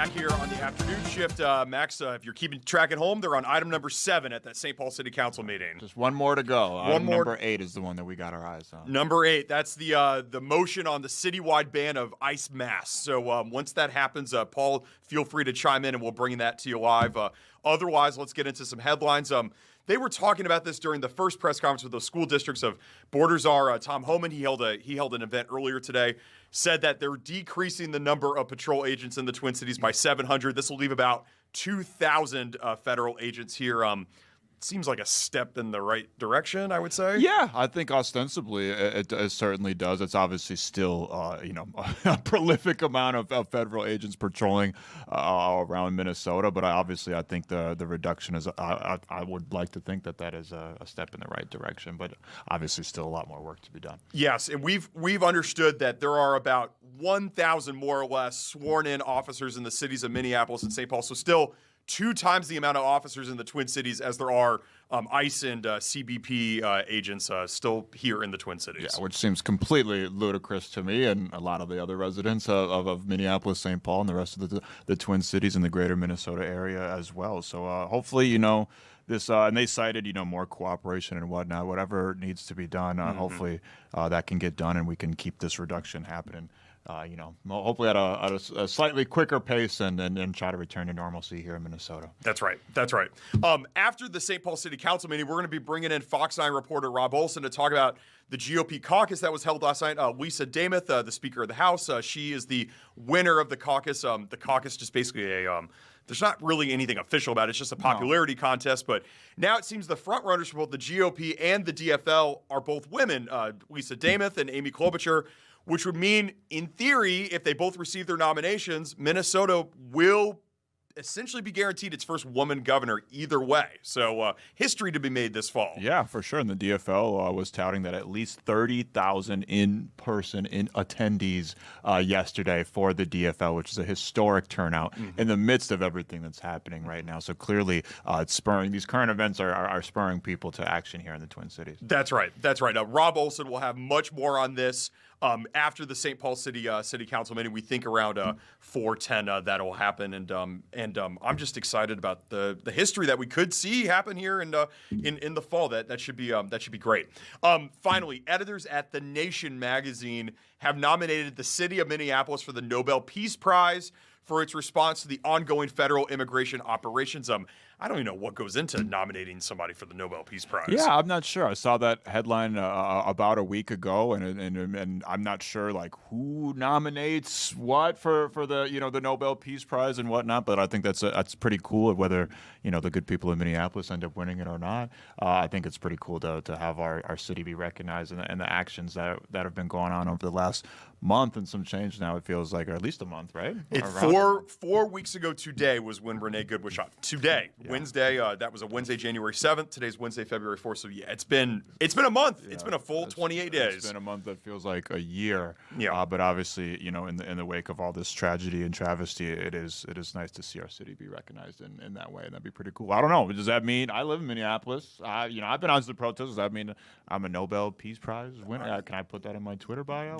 Back here on the afternoon shift. Max, if you're keeping track at home, they're on item number 7 at that St. Paul City Council meeting. Just one more to go. One more. Number 8 is the one that we got our eyes on. Number 8, that's the motion on the citywide ban of ice masks. So once that happens, Paul, feel free to chime in and we'll bring that to you live. Otherwise, let's get into some headlines. They were talking about this during the first press conference with the school districts of Borders are. Tom Homan, he held an event earlier today, said that they're decreasing the number of patrol agents in the Twin Cities by 700. This will leave about 2,000 federal agents here. Seems like a step in the right direction, I would say. Yeah, I think ostensibly it certainly does. It's obviously still, a prolific amount of federal agents patrolling around Minnesota. But I think the reduction is. I would like to think that is a step in the right direction. But obviously, still a lot more work to be done. Yes, and we've understood that there are about 1,000 more or less sworn-in officers in the cities of Minneapolis and St. Paul. So still 2 times the amount of officers in the Twin Cities as there are ICE and CBP agents still here in the Twin Cities. Yeah, which seems completely ludicrous to me and a lot of the other residents of Minneapolis-St. Paul and the rest of the Twin Cities and the greater Minnesota area as well. So hopefully, this and they cited, more cooperation and whatnot, whatever needs to be done. Hopefully that can get done and we can keep this reduction happening. Hopefully at a slightly quicker pace and try to return to normalcy here in Minnesota. That's right. After the St. Paul City Council meeting, we're going to be bringing in Fox 9 reporter Rob Olson to talk about the GOP caucus that was held last night. Lisa Damath, the Speaker of the House, she is the winner of the caucus. The caucus just basically there's not really anything official about it. It's just a popularity contest. But now it seems the front runners for both the GOP and the DFL are both women, Lisa Damath and Amy Klobuchar, which would mean, in theory, if they both receive their nominations, Minnesota will essentially be guaranteed its first woman governor either way. So history to be made this fall. Yeah, for sure. And the DFL was touting that at least 30,000 in-person attendees yesterday for the DFL, which is a historic turnout in the midst of everything that's happening right now. So clearly, it's spurring these current events are spurring people to action here in the Twin Cities. That's right. Rob Olson will have much more on this. After the St. Paul City Council meeting, we think around 4:10 that'll happen, and I'm just excited about the history that we could see happen here in the fall. That should be great. Finally, editors at The Nation magazine have nominated the city of Minneapolis for the Nobel Peace Prize for its response to the ongoing federal immigration operations. I don't even know what goes into nominating somebody for the Nobel Peace Prize. Yeah, I'm not sure. I saw that headline about a week ago, and I'm not sure who nominates what for the the Nobel Peace Prize and whatnot. But I think that's pretty cool. Whether the good people in Minneapolis end up winning it or not, I think it's pretty cool to have our city be recognized and the actions that have been going on over the last month and some change now. It feels like, or at least a month, right? Four weeks ago today was when Renee Good was shot. Today. Yeah. Wednesday, that was a Wednesday, January 7th. Today's Wednesday, February 4th. So yeah, it's been a month. Yeah, it's been a full 28 days. It's been a month that feels like a year. Yeah. But obviously, in the wake of all this tragedy and travesty, it is nice to see our city be recognized in that way, and that'd be pretty cool. I don't know. Does that mean I live in Minneapolis? I've been on some protests. Does that mean I'm a Nobel Peace Prize winner? Can I put that in my Twitter bio?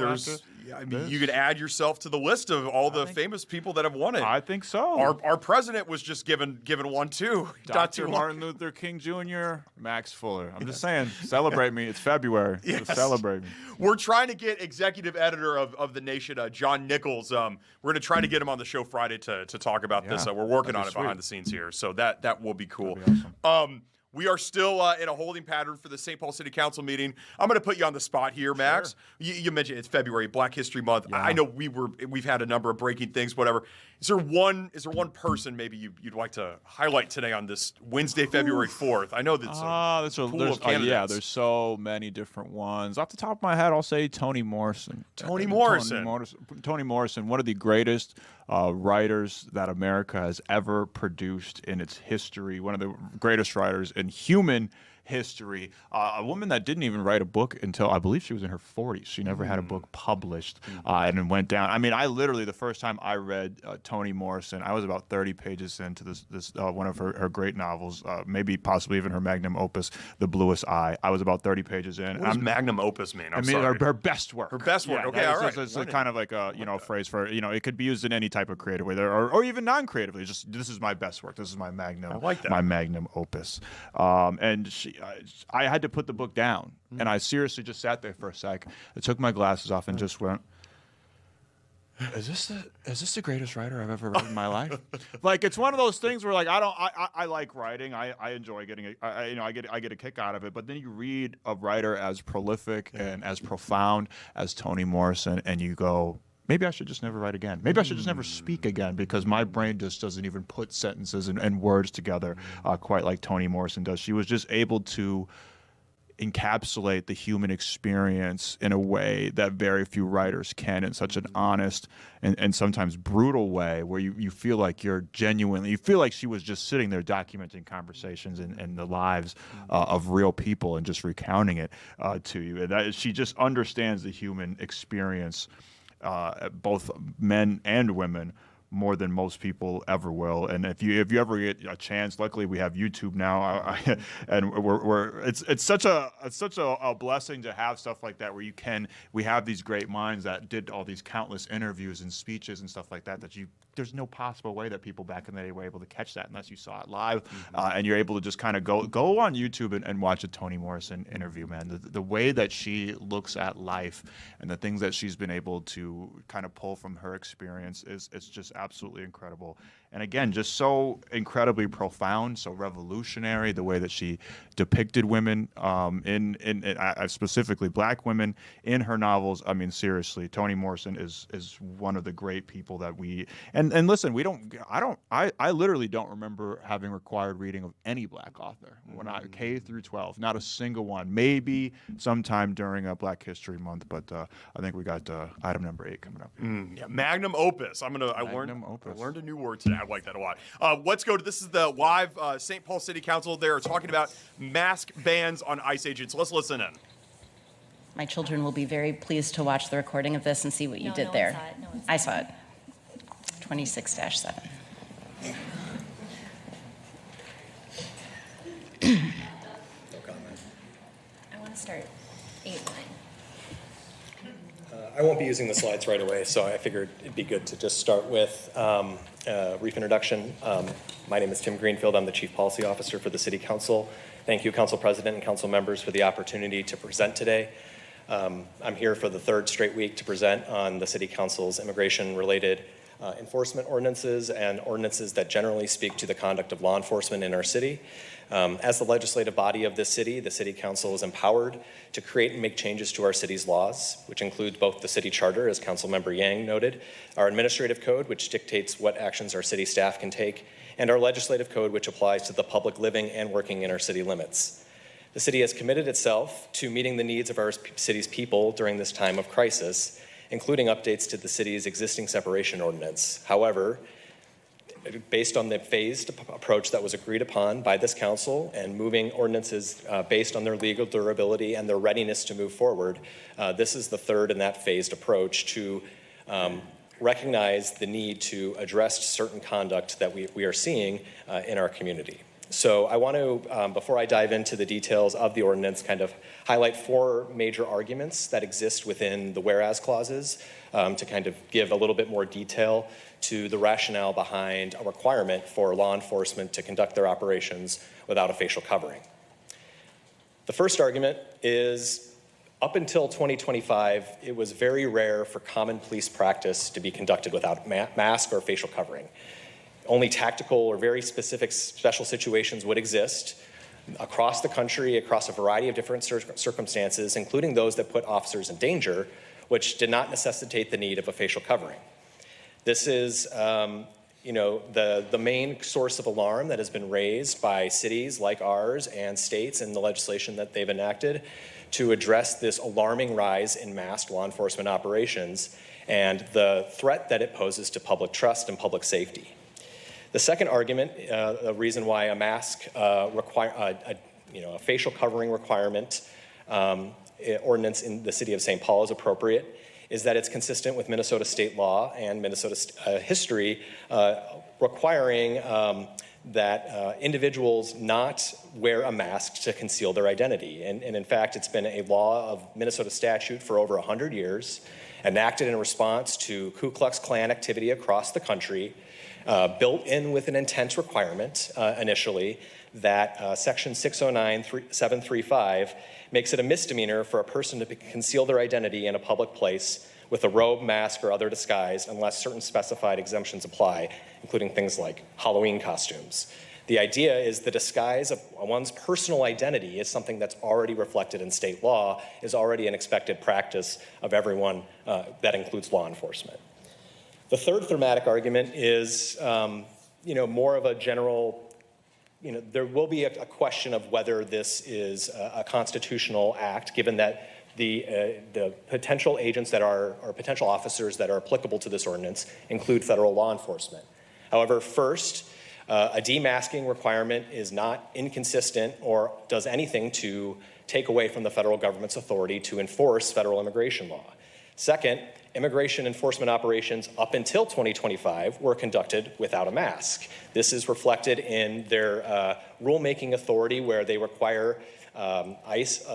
You could add yourself to the list of all the famous people that have won it. I think so. Our president was just given one too. Dr. Martin Luther King Jr., Max Fuller. I'm just saying, celebrate me. It's February. Yes. So celebrate me. We're trying to get executive editor of The Nation, John Nichols. We're going to try to get him on the show Friday to talk about this. We're working on it behind the scenes here. So that will be cool. Awesome. We are still in a holding pattern for the St. Paul City Council meeting. I'm going to put you on the spot here, Max. Sure. You mentioned it's February, Black History Month. Yeah. I know we've had a number of breaking things, whatever. Is there one person maybe you'd like to highlight today on this Wednesday, February 4th? I know that's a pool of candidates. There's so many different ones. Off the top of my head, I'll say Toni Morrison. Toni Morrison, one of the greatest writers that America has ever produced in its history. One of the greatest writers in human history. A woman that didn't even write a book until I believe she was in her 40s. She never had a book published, and then went down. I mean, I literally, the first time I read Toni Morrison, I was about 30 pages into this one of her great novels, maybe possibly even her magnum opus, The Bluest Eye. I was about 30 pages in. What does magnum opus mean? I mean, her best work. Her best work. Yeah, Okay, all right. It's kind of like a phrase for, it could be used in any type of creative way, or even non-creatively. Just, this is my best work. This is my magnum. I like that. My magnum opus. And I had to put the book down, and I seriously just sat there for a sec. I took my glasses off and just went, Is this the greatest writer I've ever read in my life? Like, it's one of those things where, like, I like writing. I enjoy getting I get a kick out of it. But then you read a writer as prolific and as profound as Toni Morrison, and you go, maybe I should just never write again. Maybe I should just never speak again, because my brain just doesn't even put sentences and words together quite like Toni Morrison does. She was just able to encapsulate the human experience in a way that very few writers can, in such an honest and sometimes brutal way, where you feel like you feel like she was just sitting there documenting conversations and the lives of real people and just recounting it to you. And she just understands the human experience, both men and women, more than most people ever will. And if you ever get a chance, luckily we have YouTube now, and it's such a blessing to have stuff like that, where we have these great minds that did all these countless interviews and speeches and stuff like that there's no possible way that people back in the day were able to catch that unless you saw it live. And you're able to just kind of go on YouTube and watch a Toni Morrison interview, man. The way that she looks at life and the things that she's been able to kind of pull from her experience it's just absolutely incredible. And again, just so incredibly profound, so revolutionary, the way that she depicted women, in specifically black women in her novels. I mean, seriously, Toni Morrison is one of the great people that and listen, I literally don't remember having required reading of any black author when I K through 12, not a single one. Maybe sometime during Black History Month, but I think we got item number 8 coming up. Yeah, magnum opus. I learned a new word today. I like that a lot. Let's go to, this is the live St. Paul City Council. They're talking about mask bans on ICE agents. Let's listen in. My children will be very pleased to watch the recording of this and see what you did there. I saw it. 26-7. No comment. I want to start 8-9. I won't be using the slides right away, so I figured it'd be good to just start with a brief introduction. My name is Tim Greenfield. I'm the Chief Policy Officer for the City Council. Thank you, Council President and Council members, for the opportunity to present today. I'm here for the third straight week to present on the City Council's immigration-related enforcement ordinances and ordinances that generally speak to the conduct of law enforcement in our city. As the legislative body of this city, the City Council is empowered to create and make changes to our city's laws, which include both the city charter, as Councilmember Yang noted, our administrative code, which dictates what actions our city staff can take, and our legislative code, which applies to the public living and working in our city limits. The city has committed itself to meeting the needs of our city's people during this time of crisis, including updates to the city's existing separation ordinance. However, based on the phased approach that was agreed upon by this council and moving ordinances based on their legal durability and their readiness to move forward, this is the third in that phased approach to recognize the need to address certain conduct that we are seeing in our community. So I want to, before I dive into the details of the ordinance, kind of highlight 4 major arguments that exist within the whereas clauses to kind of give a little bit more detail to the rationale behind a requirement for law enforcement to conduct their operations without a facial covering. The first argument is, up until 2025, it was very rare for common police practice to be conducted without mask or facial covering. Only tactical or very specific special situations would exist across the country, across a variety of different circumstances, including those that put officers in danger, which did not necessitate the need of a facial covering. This is the main source of alarm that has been raised by cities like ours and states in the legislation that they've enacted to address this alarming rise in masked law enforcement operations and the threat that it poses to public trust and public safety. The second argument, the reason why a mask a facial covering requirement ordinance in the city of St. Paul is appropriate is that it's consistent with Minnesota state law and Minnesota history requiring that individuals not wear a mask to conceal their identity. And in fact, it's been a law of Minnesota statute for over 100 years, enacted in response to Ku Klux Klan activity across the country, built in with an intent requirement initially that Section 609-735 makes it a misdemeanor for a person to conceal their identity in a public place with a robe, mask, or other disguise unless certain specified exemptions apply, including things like Halloween costumes. The idea is the disguise of one's personal identity is something that's already reflected in state law, is already an expected practice of everyone that includes law enforcement. The third thematic argument is more of a general, there will be a question of whether this is a constitutional act, given that the potential agents that are, or potential officers that are applicable to this ordinance include federal law enforcement. However, first, a demasking requirement is not inconsistent or does anything to take away from the federal government's authority to enforce federal immigration law. Second, immigration enforcement operations up until 2025 were conducted without a mask. This is reflected in their rulemaking authority where they require ICE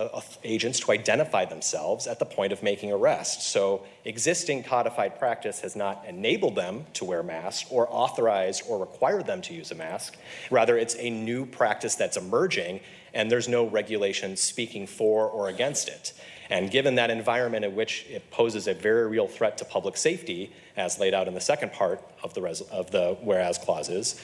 agents to identify themselves at the point of making arrests. So existing codified practice has not enabled them to wear masks or authorized or required them to use a mask. Rather, it's a new practice that's emerging, and there's no regulation speaking for or against it. And given that environment in which it poses a very real threat to public safety, as laid out in the second part of the whereas clauses,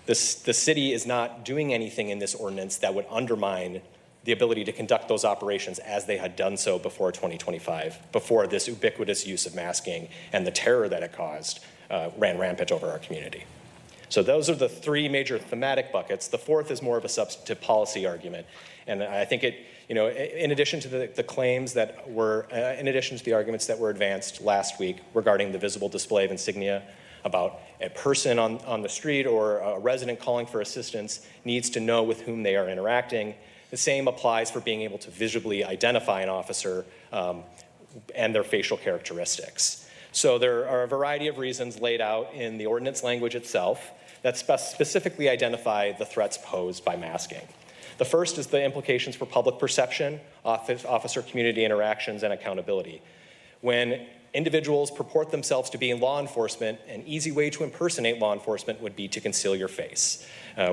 the city is not doing anything in this ordinance that would undermine the ability to conduct those operations as they had done so before 2025, before this ubiquitous use of masking and the terror that it caused ran rampant over our community. So those are the three major thematic buckets. The fourth is more of a substantive policy argument. And I think it, in addition to the claims that were, in addition to the arguments that were advanced last week regarding the visible display of insignia, about a person on the street or a resident calling for assistance needs to know with whom they are interacting. The same applies for being able to visibly identify an officer and their facial characteristics. So there are a variety of reasons laid out in the ordinance language itself that specifically identify the threats posed by masking. The first is the implications for public perception, officer community interactions, and accountability. When individuals purport themselves to be in law enforcement, an easy way to impersonate law enforcement would be to conceal your face.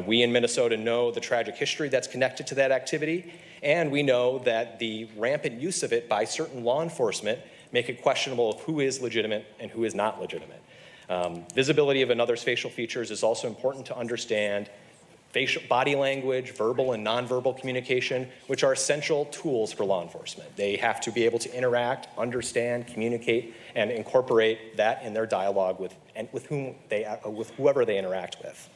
We in Minnesota know the tragic history that's connected to that activity, and we know that the rampant use of it by certain law enforcement make it questionable of who is legitimate and who is not legitimate. Visibility of another's facial features is also important to understand. Facial, body language, verbal and nonverbal communication, which are essential tools for law enforcement. They have to be able to interact, understand, communicate, and incorporate that in their dialogue with whoever they interact with.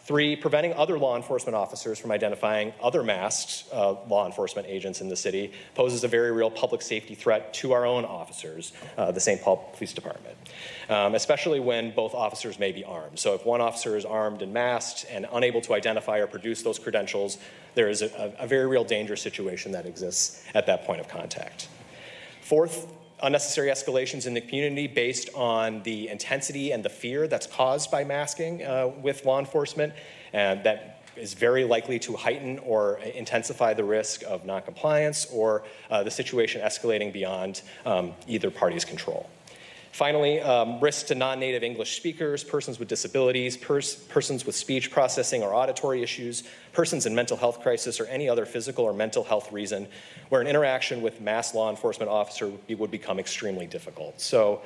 Three, preventing other law enforcement officers from identifying other masked law enforcement agents in the city poses a very real public safety threat to our own officers, the St. Paul Police Department, especially when both officers may be armed. So if one officer is armed and masked and unable to identify or produce those credentials, there is a very real dangerous situation that exists at that point of contact. Fourth, unnecessary escalations in the community based on the intensity and the fear that's caused by masking with law enforcement, and that is very likely to heighten or intensify the risk of noncompliance or the situation escalating beyond either party's control. Finally, risks to non-native English speakers, persons with disabilities, persons with speech processing or auditory issues, persons in mental health crisis, or any other physical or mental health reason where an interaction with mass law enforcement officer would become extremely difficult. So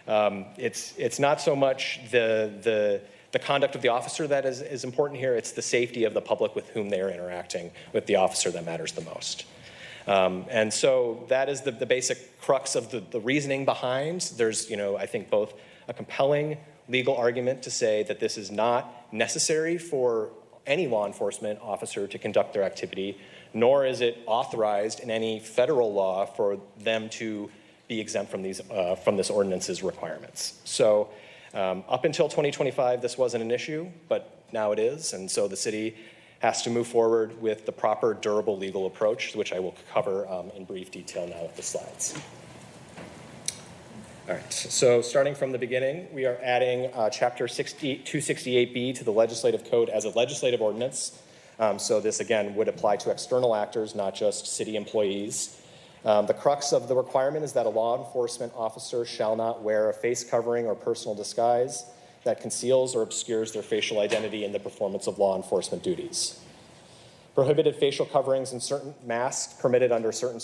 it's not so much the conduct of the officer that is important here, it's the safety of the public with whom they are interacting with the officer that matters the most. And so that is the basic crux of the reasoning behind. There's, I think both a compelling legal argument to say that this is not necessary for any law enforcement officer to conduct their activity, nor is it authorized in any federal law for them to be exempt from this ordinance's requirements. So up until 2025, this wasn't an issue, but now it is. And so the city has to move forward with the proper durable legal approach, which I will cover in brief detail now with the slides. All right, so starting from the beginning, we are adding Chapter 268B to the Legislative Code as a legislative ordinance. So this, again, would apply to external actors, not just city employees. The crux of the requirement is that a law enforcement officer shall not wear a face covering or personal disguise that conceals or obscures their facial identity in the performance of law enforcement duties. Prohibited facial coverings and certain masks permitted under certain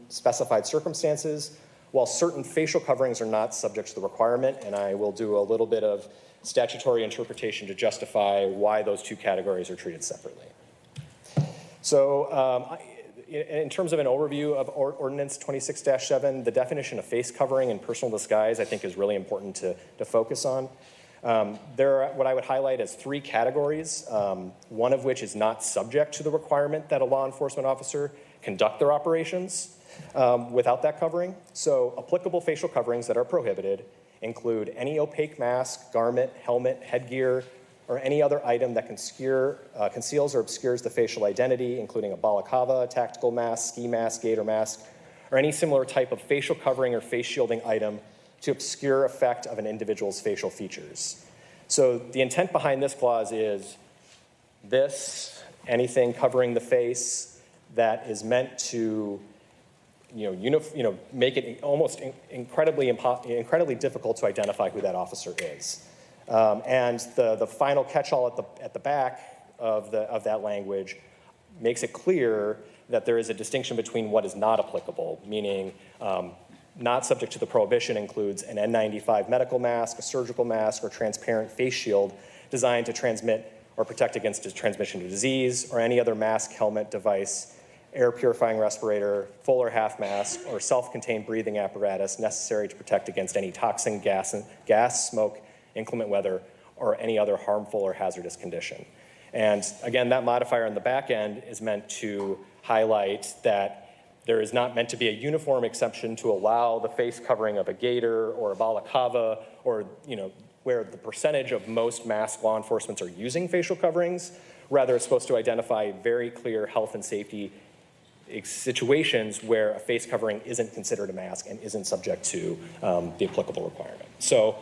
specified circumstances, while certain facial coverings are not subject to the requirement, and I will do a little bit of statutory interpretation to justify why those two categories are treated separately. So in terms of an overview of Ordinance 26-7, the definition of face covering and personal disguise I think is really important to focus on. There are what I would highlight as three categories, one of which is not subject to the requirement that a law enforcement officer conduct their operations without that covering. So applicable facial coverings that are prohibited include any opaque mask, garment, helmet, headgear, or any other item that conceals or obscures the facial identity, including a balaclava, tactical mask, ski mask, gaiter mask, or any similar type of facial covering or face shielding item to obscure effect of an individual's facial features. So the intent behind this clause is anything covering the face that is meant to make it almost incredibly difficult to identify who that officer is. And the final catch-all at the back of that language makes it clear that there is a distinction between what is not applicable, meaning not subject to the prohibition includes an N95 medical mask, a surgical mask, or transparent face shield designed to transmit or protect against the transmission of disease, or any other mask, helmet, device, air purifying respirator, full or half mask, or self-contained breathing apparatus necessary to protect against any toxin, gas, smoke, inclement weather, or any other harmful or hazardous condition. And again, that modifier on the back end is meant to highlight that there is not meant to be a uniform exception to allow the face covering of a gaiter or a balaclava, or where the percentage of most masked law enforcement are using facial coverings. Rather, it's supposed to identify very clear health and safety situations where a face covering isn't considered a mask and isn't subject to the applicable requirement. So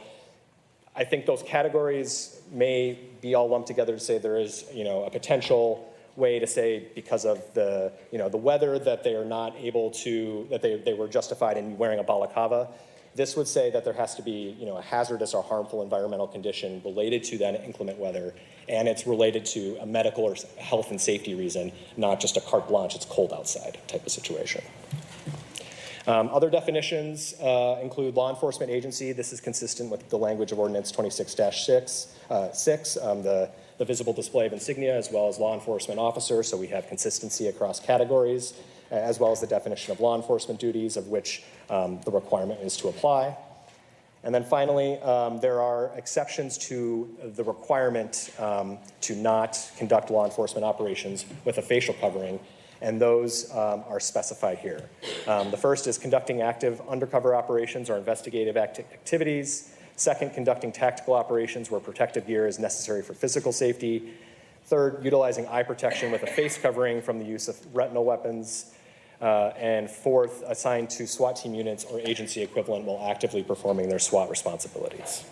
I think those categories may be all lumped together to say there is, a potential way to say because of the weather that they are not able to, that they were justified in wearing a balaclava. This would say that there has to be, a hazardous or harmful environmental condition related to that inclement weather, and it's related to a medical or health and safety reason, not just a carte blanche, it's cold outside type of situation. Other definitions include law enforcement agency. This is consistent with the language of Ordinance 26-6, the visible display of insignia, as well as law enforcement officer, so we have consistency across categories, as well as the definition of law enforcement duties, of which the requirement is to apply. And then finally, there are exceptions to the requirement to not conduct law enforcement operations with a facial covering, and those are specified here. The first is conducting active undercover operations or investigative activities. Second, conducting tactical operations where protective gear is necessary for physical safety. Third, utilizing eye protection with a face covering from the use of retinal weapons. And fourth, assigned to SWAT team units or agency equivalent while actively performing their SWAT responsibilities.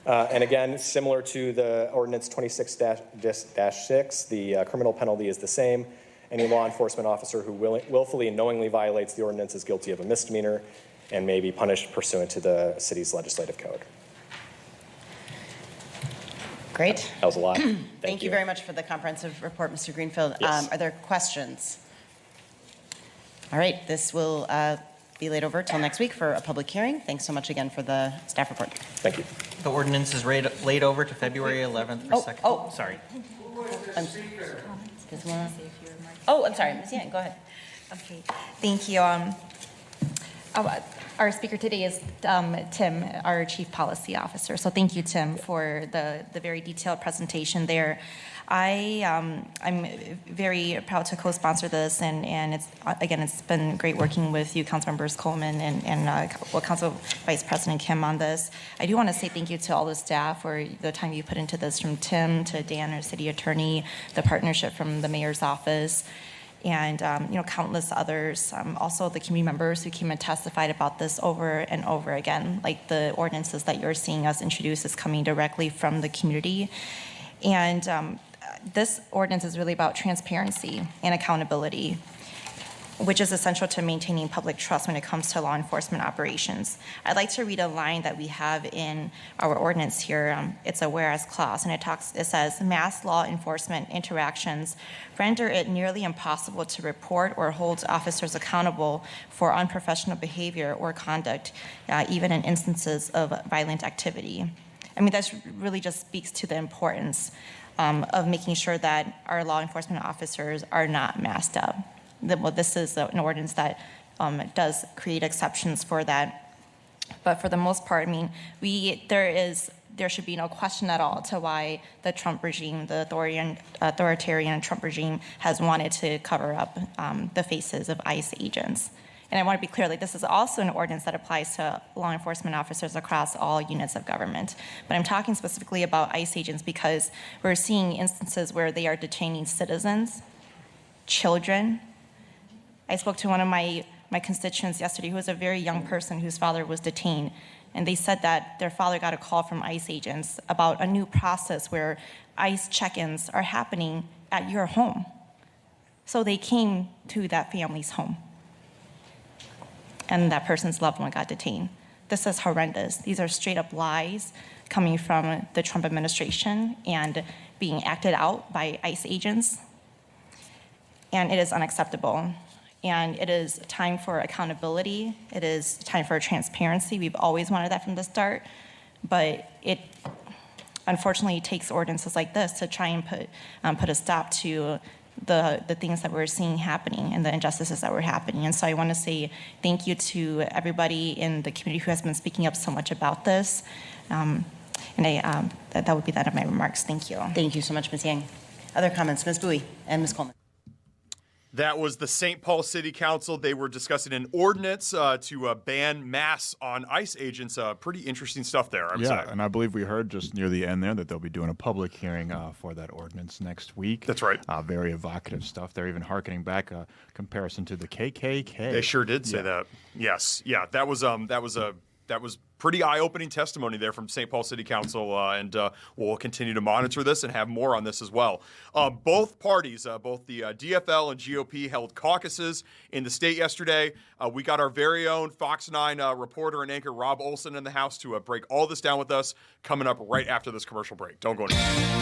And again, similar to the Ordinance 26-6, the criminal penalty is the same. Any law enforcement officer who willfully and knowingly violates the ordinance is guilty of a misdemeanor and may be punished pursuant to the city's legislative code. Great. That was a lot. Thank you very much for the comprehensive report, Mr. Greenfield. Yes. Are there questions? All right, this will be laid over till next week for a public hearing. Thanks so much again for the staff report. Thank you. The ordinance is laid over to February 11th for second. Oh, sorry. I'm sorry, Ms. Yang, go ahead. Okay, thank you. Our speaker today is Tim, our Chief Policy Officer. So thank you, Tim, for the very detailed presentation there. I'm very proud to co-sponsor this, and it's been great working with you, Councilmembers Coleman and Council Vice President Kim on this. I do want to say thank you to all the staff for the time you put into this, from Tim to Dan, our City Attorney, the partnership from the Mayor's Office, and countless others. Also the community members who came and testified about this over and over again. Like the ordinances that you're seeing us introduce is coming directly from the community. And this ordinance is really about transparency and accountability, which is essential to maintaining public trust when it comes to law enforcement operations. I'd like to read a line that we have in our ordinance here. It's a whereas clause, and it says, mass law enforcement interactions render it nearly impossible to report or hold officers accountable for unprofessional behavior or conduct, even in instances of violent activity. I mean, that really just speaks to the importance of making sure that our law enforcement officers are not masked up. Well, this is an ordinance that does create exceptions for that. But for the most part, I mean, there should be no question at all to why the Trump regime, the authoritarian Trump regime, has wanted to cover up the faces of ICE agents. And I want to be clear, like, this is also an ordinance that applies to law enforcement officers across all units of government. But I'm talking specifically about ICE agents because we're seeing instances where they are detaining citizens, children. I spoke to one of my constituents yesterday who was a very young person whose father was detained. And they said that their father got a call from ICE agents about a new process where ICE check-ins are happening at your home. So they came to that family's home, and that person's loved one got detained. This is horrendous. These are straight up lies coming from the Trump administration and being acted out by ICE agents. And it is unacceptable. And it is time for accountability. It is time for transparency. We've always wanted that from the start, but it unfortunately takes ordinances like this to try and put a stop to the things that we're seeing happening and the injustices that were happening. And so I want to say thank you to everybody in the community who has been speaking up so much about this. And that would be that of my remarks. Thank you. Thank you so much, Ms. Yang. Other comments, Ms. Bowie and Ms. Coleman. That was the St. Paul City Council. They were discussing an ordinance to ban masks on ICE agents. Pretty interesting stuff there, I would say. And I believe we heard just near the end there that they'll be doing a public hearing for that ordinance next week. That's right. Very evocative stuff. They're even hearkening back a comparison to the KKK. They sure did say that. Yes. Yeah, that was pretty eye-opening testimony there from St. Paul City Council, and we'll continue to monitor this and have more on this as well. Both parties, both the DFL and GOP, held caucuses in the state yesterday. We got our very own Fox 9 reporter and anchor Rob Olson in the house to break all this down with us, coming up right after this commercial break. Don't go anywhere.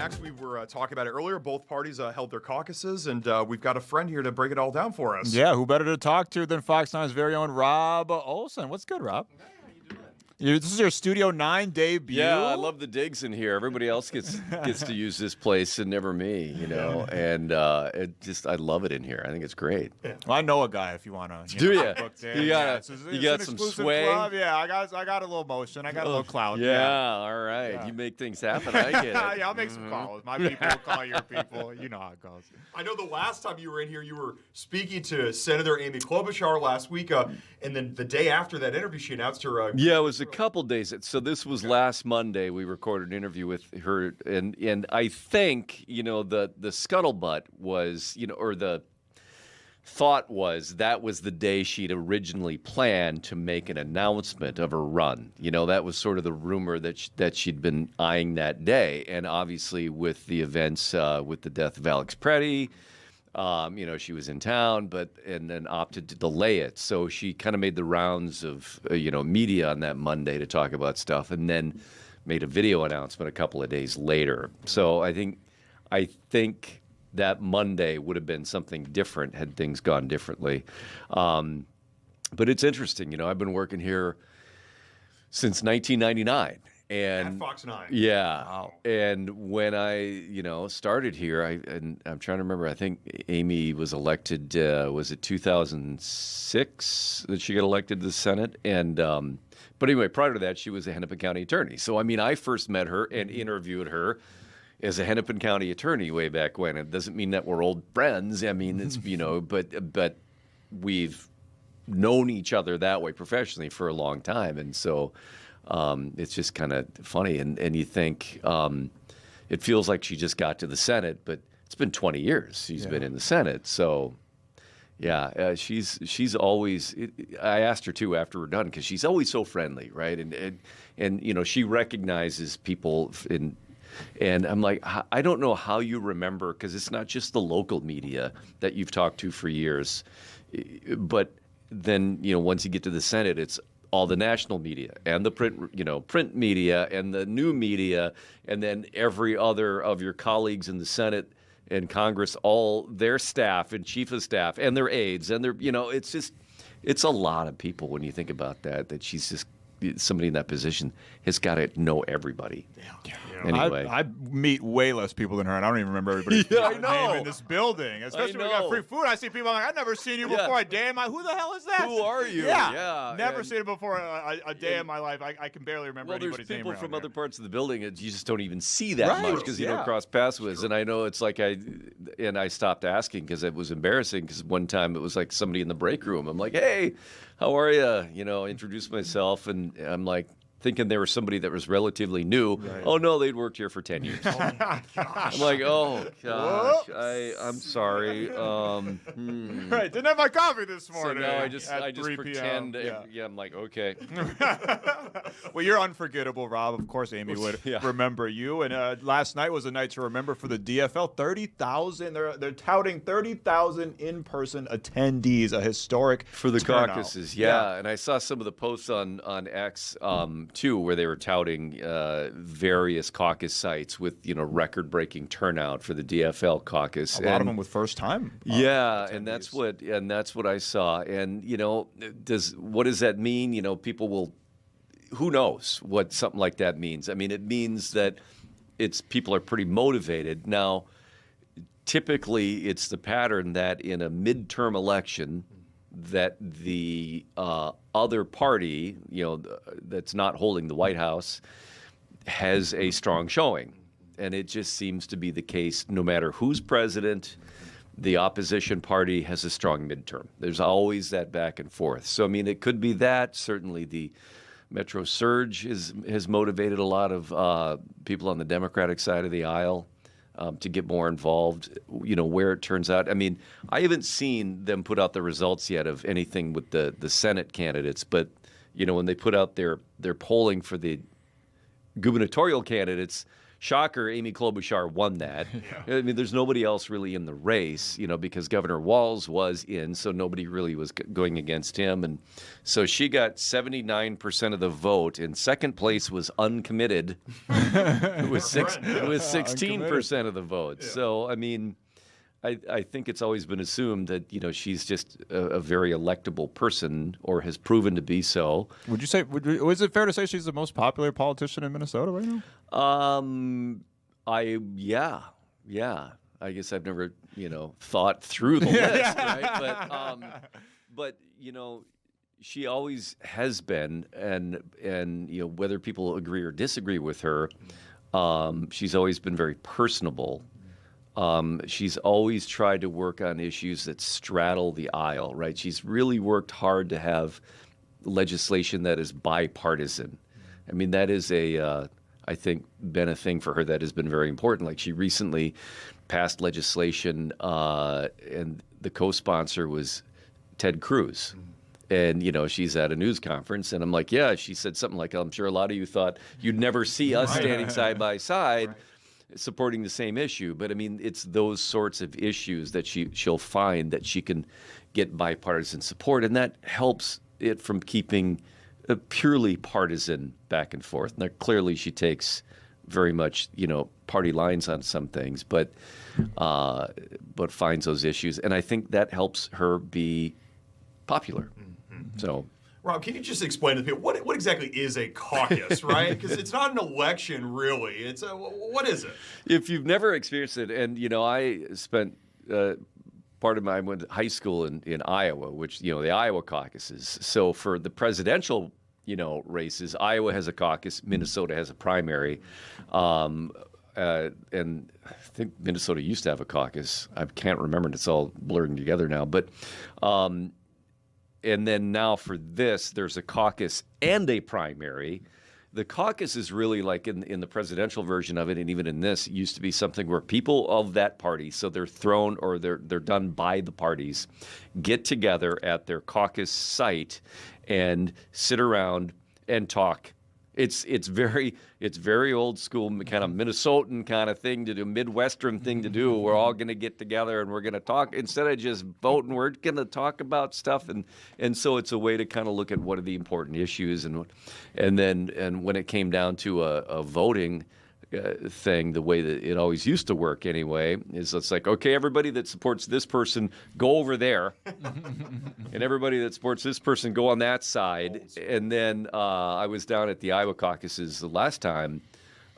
Max, we were talking about it earlier. Both parties held their caucuses, and we've got a friend here to break it all down for us. Yeah, who better to talk to than Fox 9's very own Rob Olson? What's good, Rob? This is your Studio 9 debut. Yeah, I love the digs in here. Everybody else gets to use this place and never me, you know. And I love it in here. I think it's great. Yeah. Well, I know a guy if you want to. Do you? You got some sway. Club. Yeah, I got a little motion. I got a little clout. Yeah, all right. Yeah. You make things happen. I get it. Yeah, I'll make some calls. My people will call your people. You know how it goes. I know the last time you were in here, you were speaking to Senator Amy Klobuchar last week, and then the day after that interview, she announced her. Yeah, it was a couple days. So this was last Monday. We recorded an interview with her, and I think, you know, the scuttlebutt was, you know, or the thought was that was the day she'd originally planned to make an announcement of her run. You know, that was sort of the rumor that she'd been eyeing that day. And obviously with the events, with the death of Alex Preddy, you know, she was in town, and then opted to delay it. So she kind of made the rounds of, you know, media on that Monday to talk about stuff, and then made a video announcement a couple of days later. So I think that Monday would have been something different had things gone differently. But it's interesting, you know, I've been working here since 1999. And at Fox 9. Yeah. Wow. And when I, you know, started here, I'm trying to remember, I think Amy was elected, was it 2006 that she got elected to the Senate? And, but anyway, prior to that, she was a Hennepin County attorney. So, I mean, I first met her and interviewed her as a Hennepin County attorney way back when. It doesn't mean that we're old friends. I mean, it's, you know, but we've known each other that way professionally for a long time. And so, it's just kind of funny, and you think it feels like she just got to the Senate, but it's been 20 years she's been in the Senate. So, yeah, she's always. I asked her too after we're done because she's always so friendly, right? And you know, she recognizes people and I'm like, I don't know how you remember, because it's not just the local media that you've talked to for years, but then, you know, once you get to the Senate, it's all the national media and the print media and the new media, and then every other of your colleagues in the Senate and Congress, all their staff and chief of staff and their aides and their, you know, it's a lot of people when you think about that she's just somebody in that position has got to know everybody. Yeah. Anyway, I meet way less people than her, and I don't even remember everybody's name in this building. Especially when we got free food. I see people, I'm like, I've never seen you before a day in my. Who the hell is that? Who are you? Yeah. Never seen it before a day in my life. I can barely remember anybody's name. Well, there's people from here. other parts of the building, and you just don't even see that much because you don't cross paths with. And I know it's like I stopped asking because it was embarrassing, because one time it was like somebody in the break room. I'm like, hey, how are you? You know, introduce myself, and I'm like, thinking they were somebody that was relatively new. Right. Oh, no, they'd worked here for 10 years. Oh, my gosh. I'm like, oh, gosh, I'm sorry. Right, didn't have my coffee this morning. So now I just pretend. Yeah, I'm like, okay. Well, you're unforgettable, Rob. Of course, Amy would remember you. And last night was a night to remember for the DFL. 30,000. They're touting 30,000 in-person attendees, a historic for the turnout. Caucuses. Yeah, and I saw some of the posts on X. Too, where they were touting various caucus sites with, you know, record-breaking turnout for the DFL caucus. A lot of them with first-time. Yeah, and that's what I saw. And you know, what does that mean? You know, people will. Who knows what something like that means? I mean, it means that people are pretty motivated now. Typically, it's the pattern that in a midterm election, that the other party, you know, that's not holding the White House, has a strong showing. And it just seems to be the case no matter who's president, the opposition party has a strong midterm. There's always that back and forth. So, I mean, it could be that. Certainly the Metro Surge has motivated a lot of people on the Democratic side of the aisle to get more involved, you know, where it turns out. I mean, I haven't seen them put out the results yet of anything with the Senate candidates, but, you know, when they put out their polling for the gubernatorial candidates, shocker, Amy Klobuchar won that. I mean, there's nobody else really in the race, because Governor Walz was in, so nobody really was going against him. And so she got 79% of the vote, and second place was uncommitted with 16% of the vote. So, I mean, I think it's always been assumed that, she's just a very electable person, or has proven to be so. Would you say, is it fair to say she's the most popular politician in Minnesota right now? Yeah. I guess I've never, thought through the list, right? But she always has been, and whether people agree or disagree with her, she's always been very personable. She's always tried to work on issues that straddle the aisle, right? She's really worked hard to have legislation that is bipartisan. I mean, that is I think, been a thing for her that has been very important. Like, she recently passed legislation, and the co-sponsor was Ted Cruz. And, she's at a news conference, and I'm like, yeah, she said something like, I'm sure a lot of you thought you'd never see us standing side by side supporting the same issue. But I mean, it's those sorts of issues that she'll find that she can get bipartisan support, and that helps it from keeping a purely partisan back and forth. Now, clearly she takes very much, party lines on some things, but finds those issues. And I think that helps her be popular. So, Rob, can you just explain to people what exactly is a caucus, right? Because it's not an election, really. It's what is it? If you've never experienced it, and I spent part of my went to high school in Iowa, which the Iowa caucuses. So for the presidential races, Iowa has a caucus, Minnesota has a primary, and I think Minnesota used to have a caucus. I can't remember; it's all blurring together now, but. And then now for this, there's a caucus and a primary. The caucus is really like in the presidential version of it, and even in this, it used to be something where people of that party, so they're thrown or they're done by the parties, get together at their caucus site and sit around and talk. It's very old school, kind of Minnesotan kind of thing to do, Midwestern thing to do. We're all going to get together and we're going to talk instead of just voting. We're going to talk about stuff, and so it's a way to kind of look at what are the important issues, and when it came down to a voting thing, the way that it always used to work anyway, is it's like, okay, everybody that supports this person, go over there. And everybody that supports this person, go on that side. And then I was down at the Iowa caucuses the last time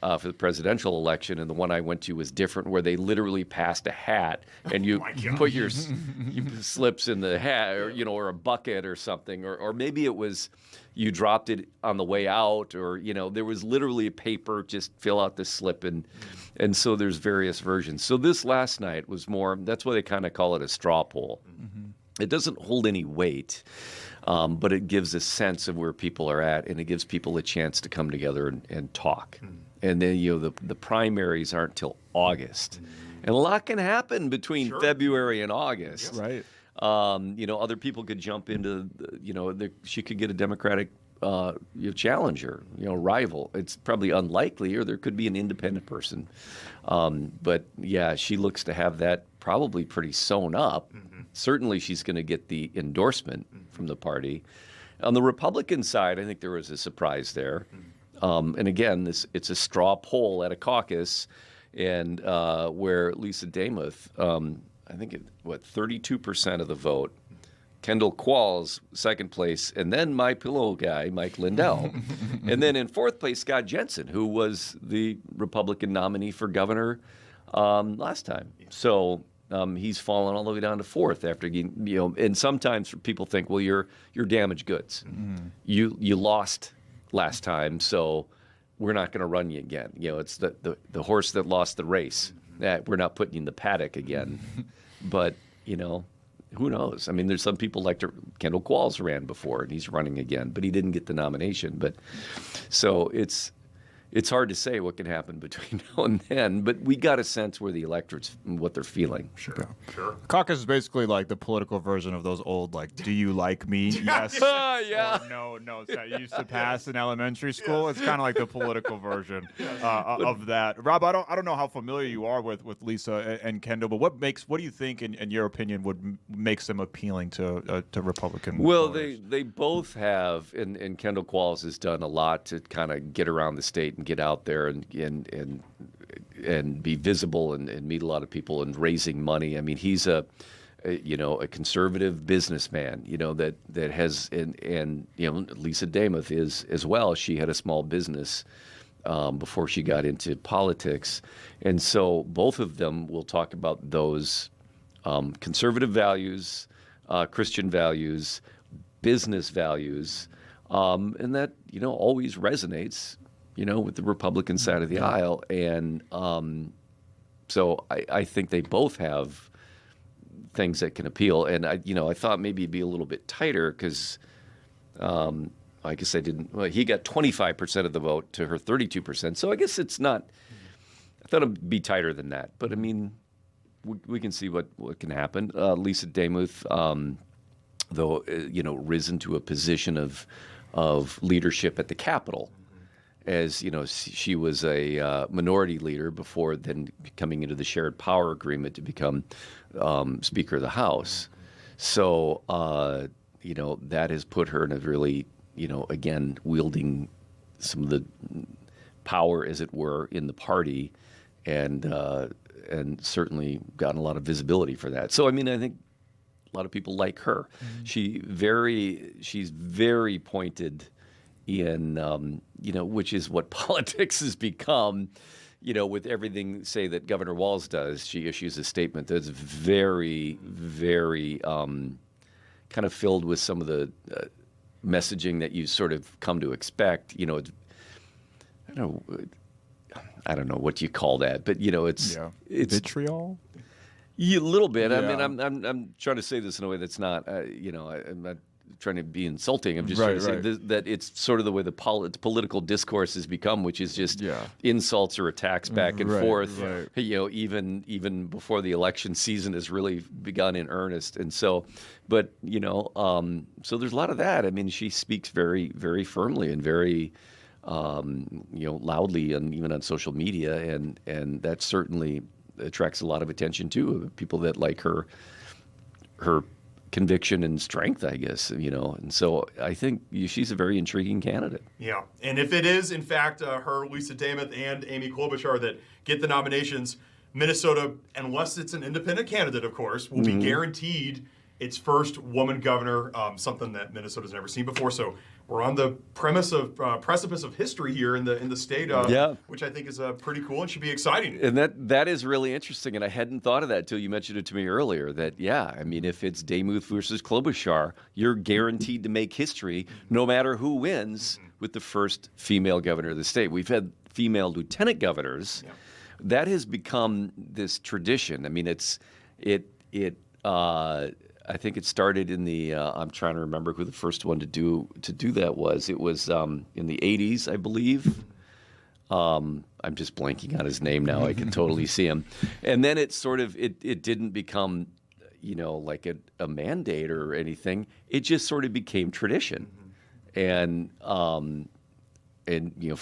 for the presidential election, and the one I went to was different, where they literally passed a hat, and you put your slips in the hat, or a bucket or something, or maybe it was you dropped it on the way out, or there was literally a paper, just fill out the slip, and so there's various versions. So this last night was more, that's why they kind of call it a straw poll. It doesn't hold any weight, but it gives a sense of where people are at, and it gives people a chance to come together and talk. And then the primaries aren't till August, and a lot can happen between February and August. Right. Other people could jump into, she could get a Democratic challenger, rival. It's probably unlikely, or there could be an independent person. But yeah, she looks to have that probably pretty sewn up. Certainly she's going to get the endorsement from the party. On the Republican side, I think there was a surprise there. And again, it's a straw poll at a caucus, and where Lisa Damuth, I think 32% of the vote. Kendall Qualls, second place, and then my pillow guy, Mike Lindell. And then in fourth place, Scott Jensen, who was the Republican nominee for governor last time. So he's fallen all the way down to fourth after getting, and sometimes people think, well, you're damaged goods. You lost last time, so we're not going to run you again. It's the horse that lost the race. We're not putting you in the paddock again. But, who knows? I mean, there's some people Kendall Qualls ran before, and he's running again, but he didn't get the nomination. But so it's it's hard to say what can happen between now and then, but we got a sense where the electorate's, what they're feeling. Sure. Caucus is basically like the political version of those old, like, do you like me? Yes. Yeah. Or no, no. It's that you used to pass in elementary school. It's kind of like the political version of that. Rob, I don't know how familiar you are with Lisa and Kendall, but what do you think, in your opinion, makes them appealing to Republican Well, voters? they both have, and Kendall Qualls has done a lot to kind of get around the state and get out there and be visible and meet a lot of people and raising money. I mean, he's a conservative businessman, that has, and Lisa Damuth is as well. She had a small business before she got into politics. And so both of them will talk about those conservative values, Christian values, business values, and that, always resonates, with the Republican side of the aisle. And so I think they both have things that can appeal. And I thought maybe it'd be a little bit tighter because I guess he got 25% of the vote to her 32%. So I guess it's not, I thought it'd be tighter than that. But I mean, we can see what can happen. Lisa Damuth, though, risen to a position of leadership at the Capitol. As she was a minority leader before then coming into the shared power agreement to become Speaker of the House. So, that has put her in a really, again, wielding some of the power, as it were, in the party, and certainly gotten a lot of visibility for that. So, I mean, I think a lot of people like her. Mm-hmm. She's very pointed in, which is what politics has become, with everything, say, that Governor Walz does. She issues a statement that's very, very kind of filled with some of the messaging that you sort of come to expect. I don't know what you call that, but it's vitriol. A little bit. Yeah. I mean, I'm trying to say this in a way that's not, I'm not trying to be insulting. I'm just trying to say that it's sort of the way the political discourse has become, which is just insults or attacks back and forth. Right. Even before the election season has really begun in earnest. And so, but so there's a lot of that. I mean, she speaks very, very firmly and very, loudly, and even on social media, and that certainly attracts a lot of attention too. People that like her conviction and strength, I guess, and so I think she's a very intriguing candidate. Yeah, and if it is, in fact, her, Lisa Damuth, and Amy Klobuchar that get the nominations, Minnesota, unless it's an independent candidate, of course, will be guaranteed its first woman governor, something that Minnesota's never seen before. So we're on the precipice of history here in the state, which I think is pretty cool and should be exciting. And that is really interesting, and I hadn't thought of that until you mentioned it to me earlier, that, I mean, if it's Damuth versus Klobuchar, you're guaranteed to make history no matter who wins with the first female governor of the state. We've had female lieutenant governors. Yeah. That has become this tradition. I mean, I think it started in the. I'm trying to remember who the first one to do that was. It was in the 80s, I believe. I'm just blanking on his name now. I can totally see him. And then it sort of it didn't become, like a mandate or anything. It just sort of became tradition, and for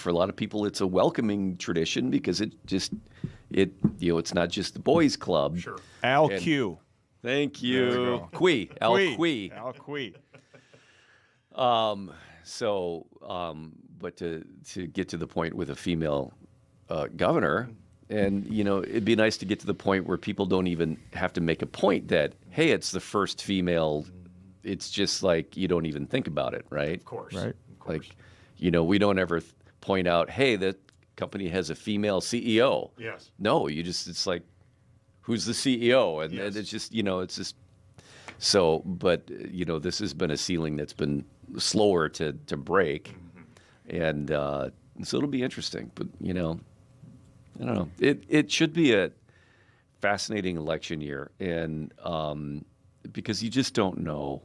a lot of people, it's a welcoming tradition because it's not just the boys' club. Sure. Al Q. Thank you. Quee. Al Quee. Al Quee. But to get to the point with a female governor, and, it'd be nice to get to the point where people don't even have to make a point that, hey, it's the first female. It's just like you don't even think about it, right? Of course. Right. Of course. Like, we don't ever point out, hey, that company has a female CEO. Yes. No, it's like, who's the CEO? And it's just, it's just so, but, this has been a ceiling that's been slower to break. And so it'll be interesting. But, I don't know. It should be a fascinating election year. And because you just don't know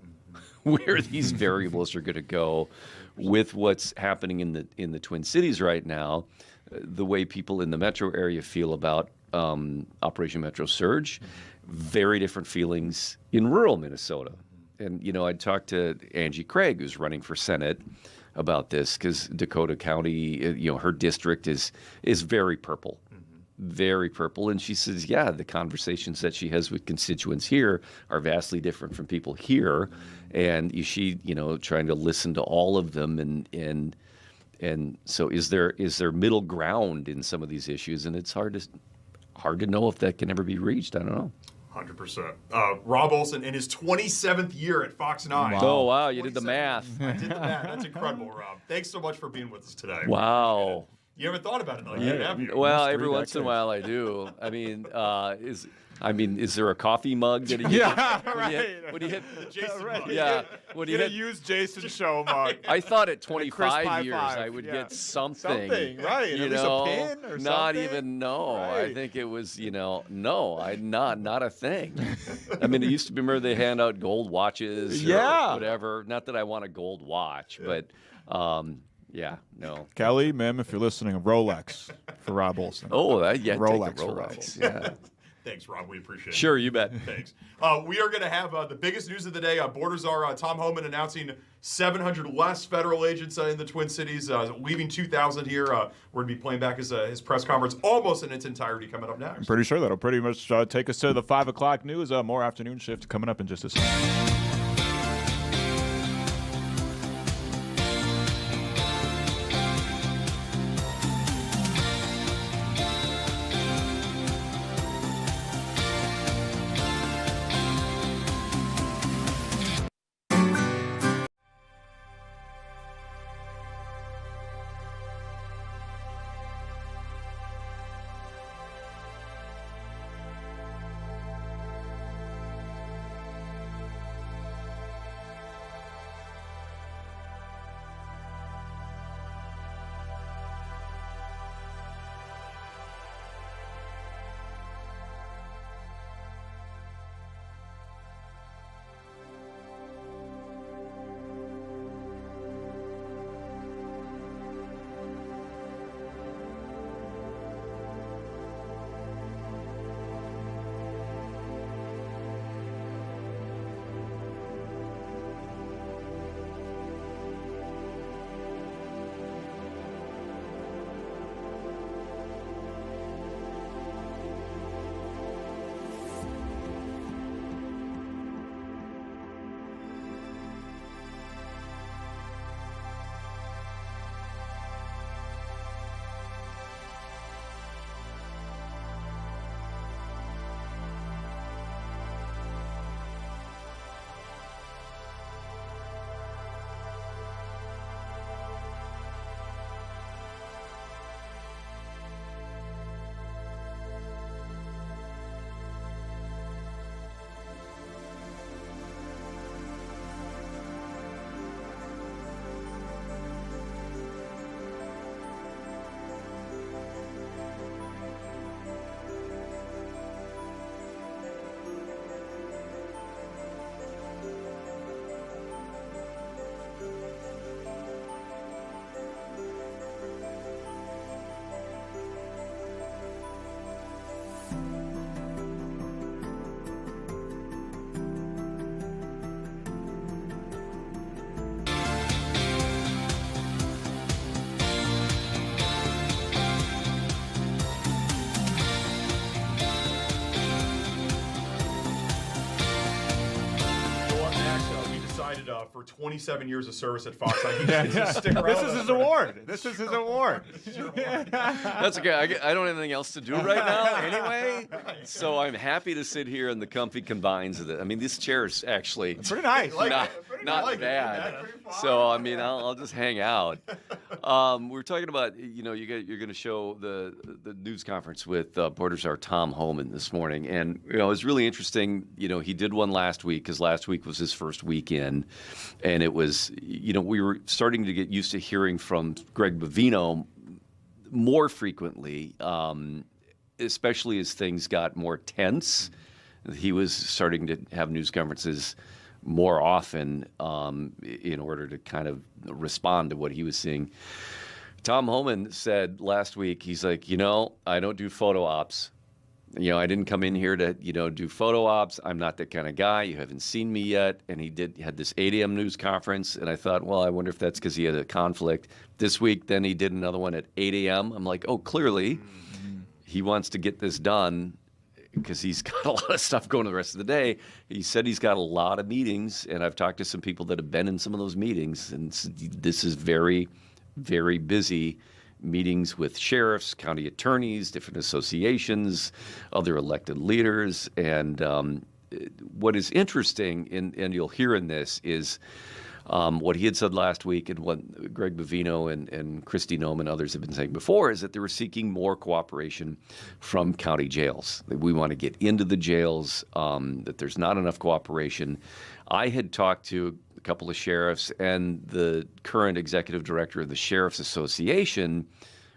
where these variables are going to go with what's happening in the Twin Cities right now. the way people in the metro area feel about Operation Metro Surge. Very different feelings in rural Minnesota. And, you know, I talked to Angie Craig, who's running for Senate, about this because Dakota County, you know, her district is very purple. Very purple. And she says, yeah, the conversations that she has with constituents here are vastly different from people here. And she, you know, trying to listen to all of them. And so is there middle ground in some of these issues? And it's hard to know if that can ever be reached. I don't know. 100%. Rob Olson in his 27th year at Fox 9. Wow. Oh, wow. You did the math. I did the math. That's incredible, Rob. Thanks so much for being with us today. Wow. You haven't thought about it like that, have you? Well, every once in a while I do. I mean, is there a coffee mug that you when you hit the Jason mug? Yeah, when you hit use Jason's show mug. I thought at 25 years five, I would yeah. get something. Something, right? You At least know, a pin or not something? even I Right. think it was not a thing. I mean, it used to be remember they hand out gold watches, or Yeah. whatever. Not that I want a gold watch, but. Yeah, no. Kelly, ma'am, if you're listening, a Rolex for Rob Olson. Oh, yeah, take a Rolex for Rob Rolex. Olson. Yeah. Thanks, Rob. We appreciate it. Sure, you bet. Thanks. We are going to have the biggest news of the day. Borders are Tom Homan announcing 700 less federal agents in the Twin Cities, leaving 2,000 here. We're going to be playing back his press conference almost in its entirety coming up I'm next. pretty sure that'll pretty much take us to the 5 o'clock news. More afternoon shift coming up in just a second. For 27 years of service at Fox, he gets to stick around. This is his award. This is his award. That's okay. I don't have anything else to do right now anyway, so I'm happy to sit here in the comfy confines of it. I mean, this chair is actually pretty nice. Not bad. So I mean, I'll just hang out. We're talking about you're going to show the news conference with Border Czar Tom Homan this morning, and it was really interesting. He did one last week because last week was his first week in. And it was, we were starting to get used to hearing from Greg Bovino more frequently, especially as things got more tense. He was starting to have news conferences more often in order to kind of respond to what he was seeing Tom Homan said last week, he's like, I don't do photo ops. I didn't come in here to, do photo ops. I'm not that kind of guy. You haven't seen me yet. And he had this 8 a.m. news conference. And I thought, well, I wonder if that's because he had a conflict. This week, then he did another one at 8 a.m. I'm like, oh, clearly he wants to get this done because he's got a lot of stuff going the rest of the day. He said he's got a lot of meetings. And I've talked to some people that have been in some of those meetings. And this is very, very busy. Meetings with sheriffs, county attorneys, different associations, other elected leaders. And what is interesting, and you'll hear in this, is what he had said last week and what Greg Bovino and Christy Nome and others have been saying before is that they were seeking more cooperation from county jails. We want to get into the jails, that there's not enough cooperation. I had talked to a couple of sheriffs and the current executive director of the Sheriff's Association,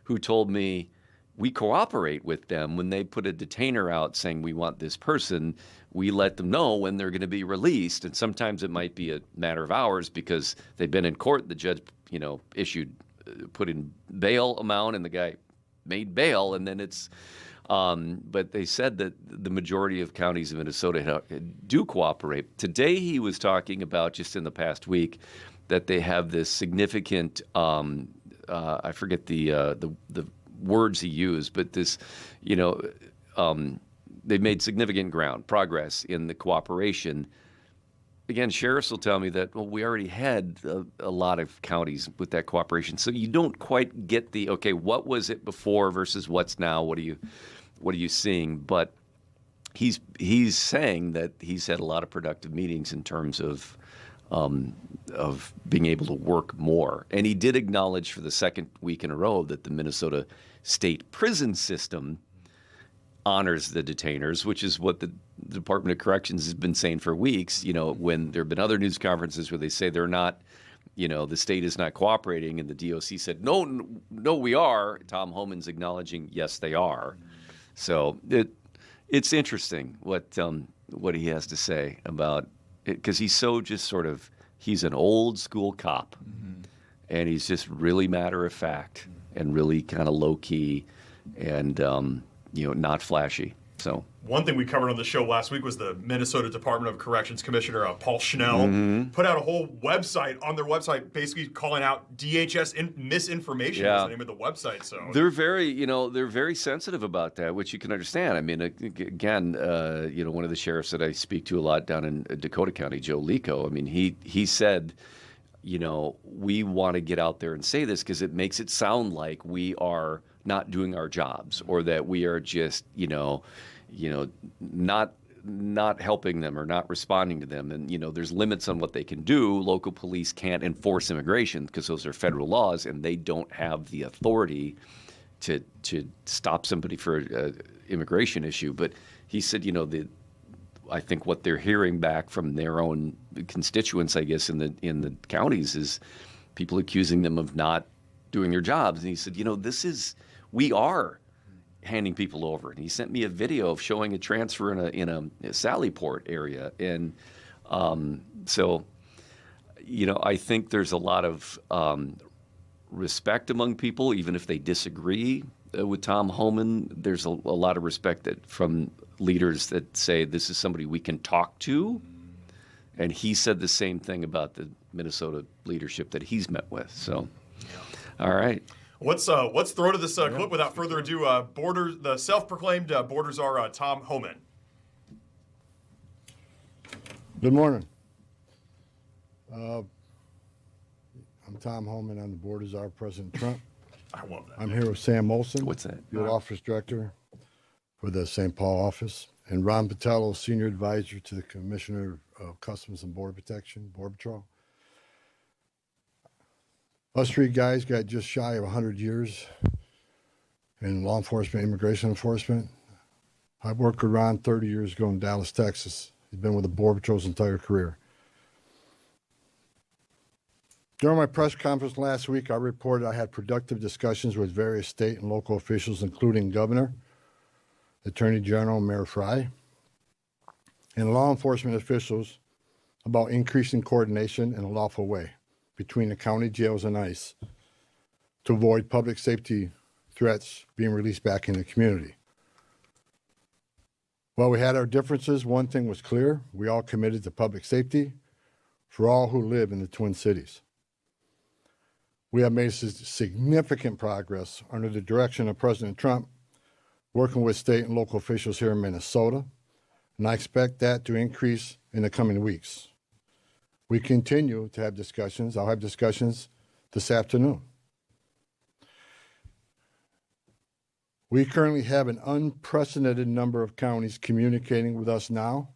who told me we cooperate with them when they put a detainer out saying we want this person. We let them know when they're going to be released, and sometimes it might be a matter of hours because they've been in court. The judge, put in bail amount, and the guy made bail, and then it's. But they said that the majority of counties in Minnesota do cooperate. Today he was talking about, just in the past week, that they have this significant, I forget the words he used, but this, they've made significant progress in the cooperation. Again, sheriffs will tell me that, well, we already had a lot of counties with that cooperation. So you don't quite get the, okay, what was it before versus what's now? What are you seeing? But he's saying that he's had a lot of productive meetings in terms of being able to work more. And he did acknowledge for the second week in a row that the Minnesota state prison system honors the detainers, which is what the Department of Corrections has been saying for weeks. When there have been other news conferences where they say they're not, the state is not cooperating, and the DOC said, no, we are. Tom Homan's acknowledging, yes, they are. So it's interesting what he has to say about it, because he's so just he's an old school cop, and he's just really matter of fact and really kind of low key and not flashy. So one thing we covered on the show last week was the Minnesota Department of Corrections Commissioner Paul Schnell put out a whole website on their website, basically calling out DHS misinformation. Is the name of the website. So they're very sensitive about that, which you can understand. I mean, again, one of the sheriffs that I speak to a lot down in Dakota County, Joe Lico. I mean, he said, we want to get out there and say this because it makes it sound like we are not doing our jobs, or that we are just, not helping them or not responding to them. And, there's limits on what they can do. Local police can't enforce immigration because those are federal laws, and they don't have the authority to stop somebody for an immigration issue. But he said, I think what they're hearing back from their own constituents, I guess, in the counties is people accusing them of not doing their jobs. And he said, we are handing people over. And he sent me a video of showing a transfer in a Sallyport area. And so, I think there's a lot of respect among people, even if they disagree with Tom Homan. There's a lot of respect from leaders that say this is somebody we can talk to. And he said the same thing about the Minnesota leadership that he's met with. So, all right. Let's throw to this clip without further ado. The self-proclaimed Borders are Tom Homan. Good morning. I'm Tom Homan. I'm the Borders are President Trump. I love that. I'm here with Sam Olson. What's that? Field Office Director for the St. Paul office, and Ron Patello, Senior Advisor to the Commissioner of Customs and Border Protection, Border Patrol. Us three guys got just shy of 100 years in law enforcement, immigration enforcement. I worked with Ron 30 years ago in Dallas, Texas. He's been with the Border Patrol's entire career. During my press conference last week, I reported I had productive discussions with various state and local officials, including Governor, Attorney General, Mayor Frey, and law enforcement officials about increasing coordination in a lawful way between the county jails and ICE to avoid public safety threats being released back in the community. While we had our differences, one thing was clear: we all committed to public safety for all who live in the Twin Cities. We have made significant progress under the direction of President Trump, working with state and local officials here in Minnesota, and I expect that to increase in the coming weeks. We continue to have discussions. I'll have discussions this afternoon. We currently have an unprecedented number of counties communicating with us now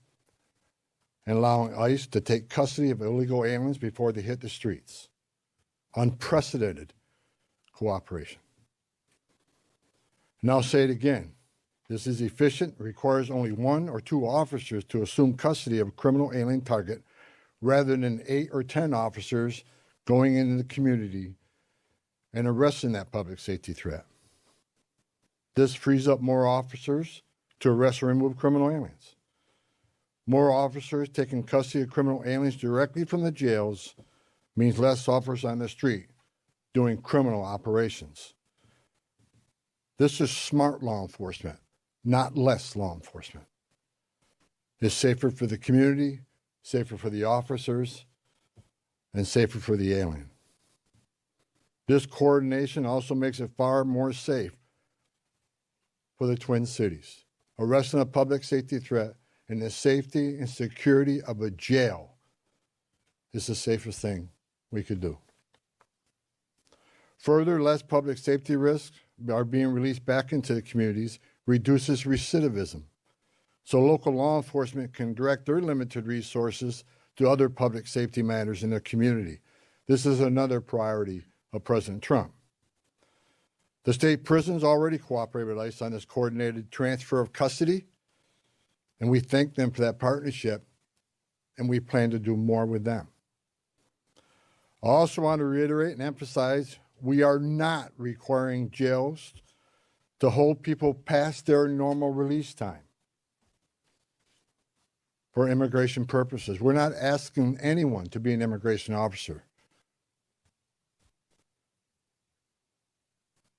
and allowing ICE to take custody of illegal aliens before they hit the streets. Unprecedented cooperation. And I'll say it again. This is efficient, requires only 1 or 2 officers to assume custody of a criminal alien target rather than 8 or 10 officers going into the community and arresting that public safety threat. This frees up more officers to arrest or remove criminal aliens. More officers taking custody of criminal aliens directly from the jails means less officers on the street doing criminal operations. This is smart law enforcement, not less law enforcement. It's safer for the community, safer for the officers, and safer for the alien. This coordination also makes it far more safe for the Twin Cities. Arresting a public safety threat in the safety and security of a jail is the safest thing we could do. Further, less public safety risks are being released back into the communities, reduces recidivism, so local law enforcement can direct their limited resources to other public safety matters in their community. This is another priority of President Trump. The state prisons already cooperate with ICE on this coordinated transfer of custody, and we thank them for that partnership, and we plan to do more with them. I also want to reiterate and emphasize we are not requiring jails to hold people past their normal release time for immigration purposes. We're not asking anyone to be an immigration officer.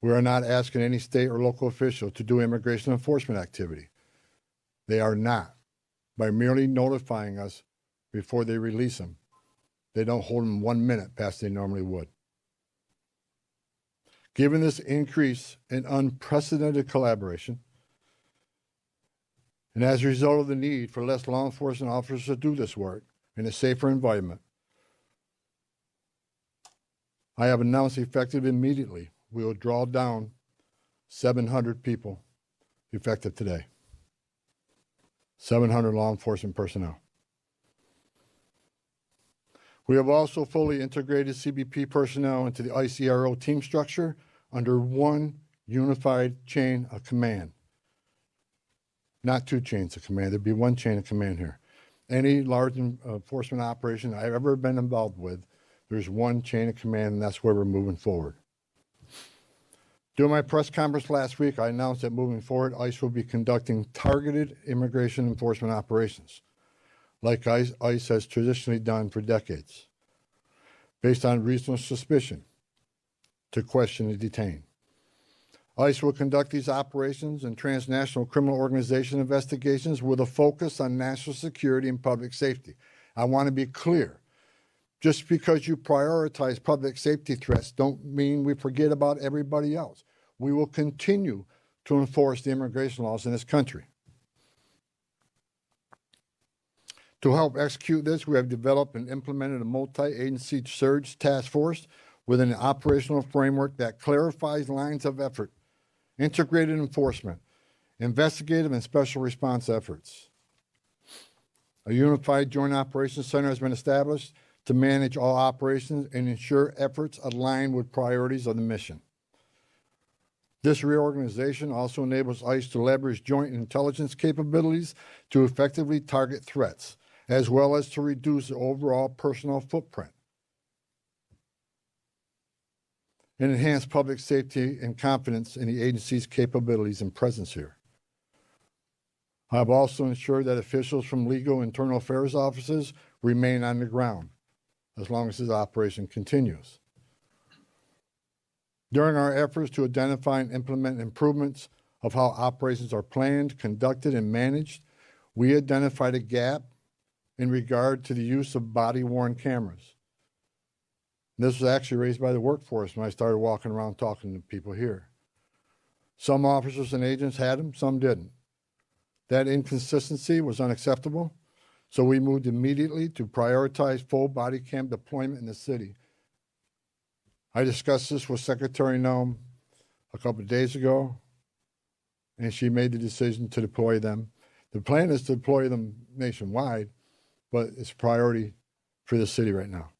We are not asking any state or local official to do immigration enforcement activity. They are not. By merely notifying us before they release them, they don't hold them 1 minute past they normally would. Given this increase in unprecedented collaboration, and as a result of the need for less law enforcement officers to do this work in a safer environment, I have announced effective immediately we will draw down 700 people effective today. 700 law enforcement personnel. We have also fully integrated CBP personnel into the ICE ERO team structure under one unified chain of command. Not 2 chains of command, there'd be 1 chain of command here. Any large enforcement operation I've ever been involved with, there's 1 chain of command, and that's where we're moving forward. During my press conference last week, I announced that moving forward, ICE will be conducting targeted immigration enforcement operations, like ICE has traditionally done for decades, based on reasonable suspicion to question and detain. ICE will conduct these operations and transnational criminal organization investigations with a focus on national security and public safety. I want to be clear. Just because you prioritize public safety threats don't mean we forget about everybody else. We will continue to enforce the immigration laws in this country. To help execute this, we have developed and implemented a multi-agency surge task force with an operational framework that clarifies lines of effort, integrated enforcement, investigative and special response efforts. A unified joint operations center has been established to manage all operations and ensure efforts align with priorities of the mission. This reorganization also enables ICE to leverage joint intelligence capabilities to effectively target threats, as well as to reduce the overall personnel footprint and enhance public safety and confidence in the agency's capabilities and presence here. I have also ensured that officials from legal internal affairs offices remain on the ground as long as this operation continues. During our efforts to identify and implement improvements of how operations are planned, conducted, and managed, we identified a gap in regard to the use of body-worn cameras. This was actually raised by the workforce when I started walking around talking to people here. Some officers and agents had them, some didn't. That inconsistency was unacceptable, so we moved immediately to prioritize full body cam deployment in the city. I discussed this with Secretary Noem a couple of days ago, and she made the decision to deploy them. The plan is to deploy them nationwide, but it's a priority for the city right now.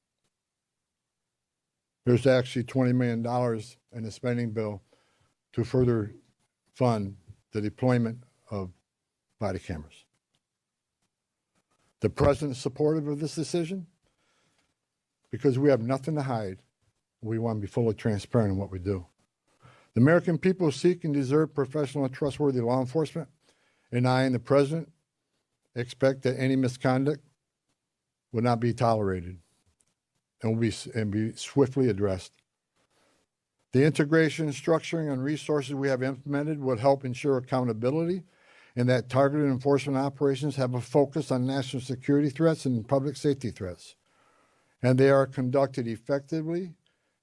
There's actually $20 million in the spending bill to further fund the deployment of body cameras. The president is supportive of this decision because we have nothing to hide. We want to be fully transparent in what we do. The American people seek and deserve professional and trustworthy law enforcement, and I and the president expect that any misconduct will not be tolerated and will be swiftly addressed. The integration, structuring, and resources we have implemented would help ensure accountability and that targeted enforcement operations have a focus on national security threats and public safety threats, and they are conducted effectively,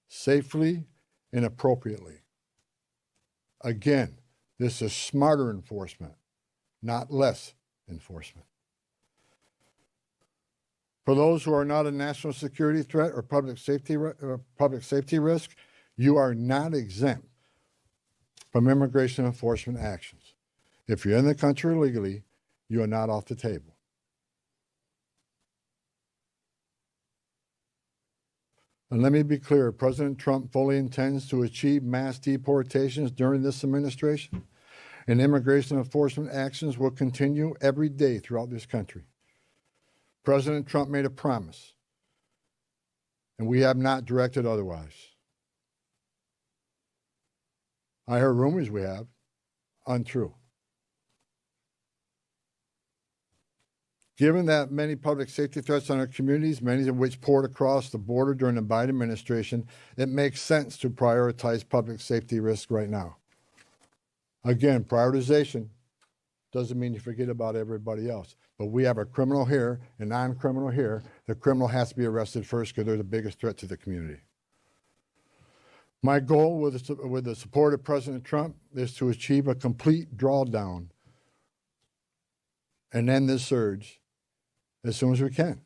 safely, and appropriately. Again, this is smarter enforcement, not less enforcement. For those who are not a national security threat or public safety risk, you are not exempt from immigration enforcement actions. If you're in the country illegally, you are not off the table. And let me be clear, President Trump fully intends to achieve mass deportations during this administration, and immigration enforcement actions will continue every day throughout this country. President Trump made a promise, and we have not directed otherwise. I heard rumors we have, untrue. Given that many public safety threats on our communities, many of which poured across the border during the Biden administration, it makes sense to prioritize public safety risks right now. Again, prioritization doesn't mean you forget about everybody else. But we have a criminal here, a non-criminal here. The criminal has to be arrested first because they're the biggest threat to the community. My goal with the support of President Trump is to achieve a complete drawdown and end this surge as soon as we can.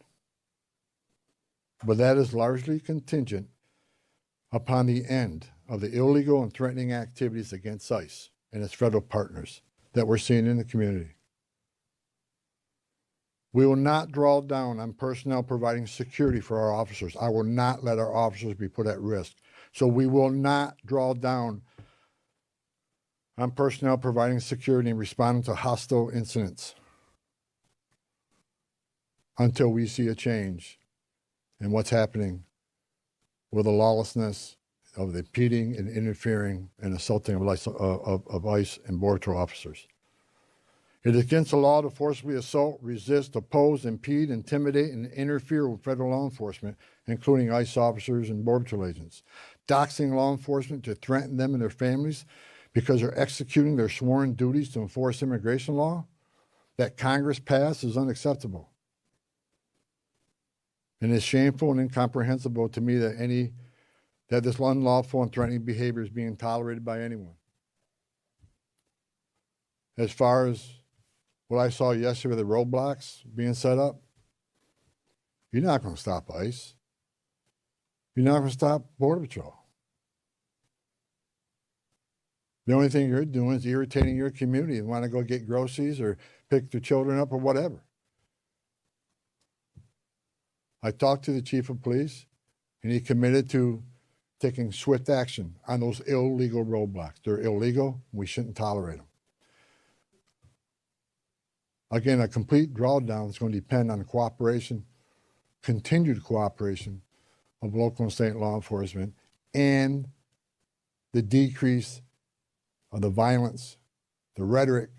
But that is largely contingent upon the end of the illegal and threatening activities against ICE and its federal partners that we're seeing in the community. We will not draw down on personnel providing security for our officers. I will not let our officers be put at risk. So we will not draw down on personnel providing security and responding to hostile incidents until we see a change in what's happening with the lawlessness of the impeding and interfering and assaulting of ICE and Border Patrol officers. It is against the law to forcibly assault, resist, oppose, impede, intimidate, and interfere with federal law enforcement, including ICE officers and Border Patrol agents. Doxing law enforcement to threaten them and their families because they're executing their sworn duties to enforce immigration law that Congress passed is unacceptable. And it's shameful and incomprehensible to me that this unlawful and threatening behavior is being tolerated by anyone. As far as what I saw yesterday with the roadblocks being set up, you're not going to stop ICE. You're not going to stop Border Patrol. The only thing you're doing is irritating your community and want to go get groceries or pick their children up or whatever. I talked to the chief of police, and he committed to taking swift action on those illegal roadblocks. They're illegal. We shouldn't tolerate them. Again, a complete drawdown is going to depend on the cooperation, continued cooperation of local and state law enforcement and the decrease of the violence, the rhetoric,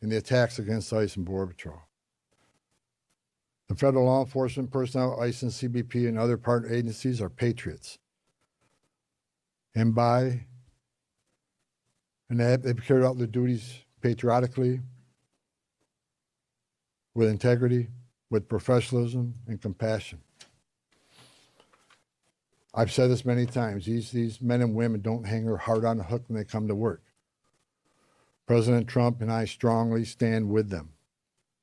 and the attacks against ICE and Border Patrol. The federal law enforcement personnel, ICE and CBP and other partner agencies are patriots. and they've carried out their duties patriotically, with integrity, with professionalism and compassion. I've said this many times, these men and women don't hang their heart on a hook when they come to work. President Trump and I strongly stand with them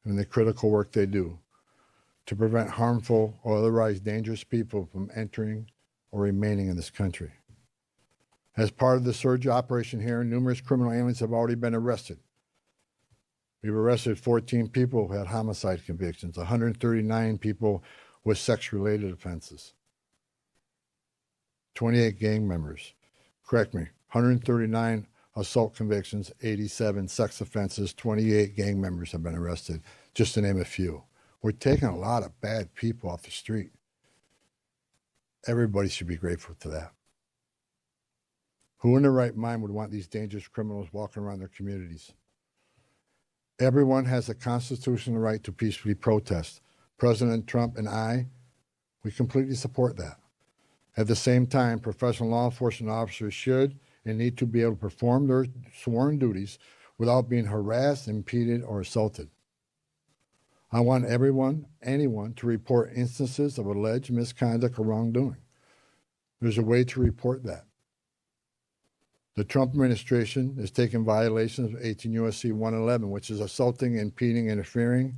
in the critical work they do to prevent harmful or otherwise dangerous people from entering or remaining in this country. As part of the surge operation here, numerous criminal aliens have already been arrested. We've arrested 14 people who had homicide convictions, 139 people with sex-related offenses, 28 gang members. Correct me, 139 assault convictions, 87 sex offenses, 28 gang members have been arrested, just to name a few. We're taking a lot of bad people off the street. Everybody should be grateful to that. Who in their right mind would want these dangerous criminals walking around their communities? Everyone has a constitutional right to peacefully protest. President Trump and I, we completely support that. At the same time, professional law enforcement officers should and need to be able to perform their sworn duties without being harassed, impeded, or assaulted. I want anyone to report instances of alleged misconduct or wrongdoing. There's a way to report that. The Trump administration is taking violations of 18 U.S.C. 111, which is assaulting, impeding, interfering.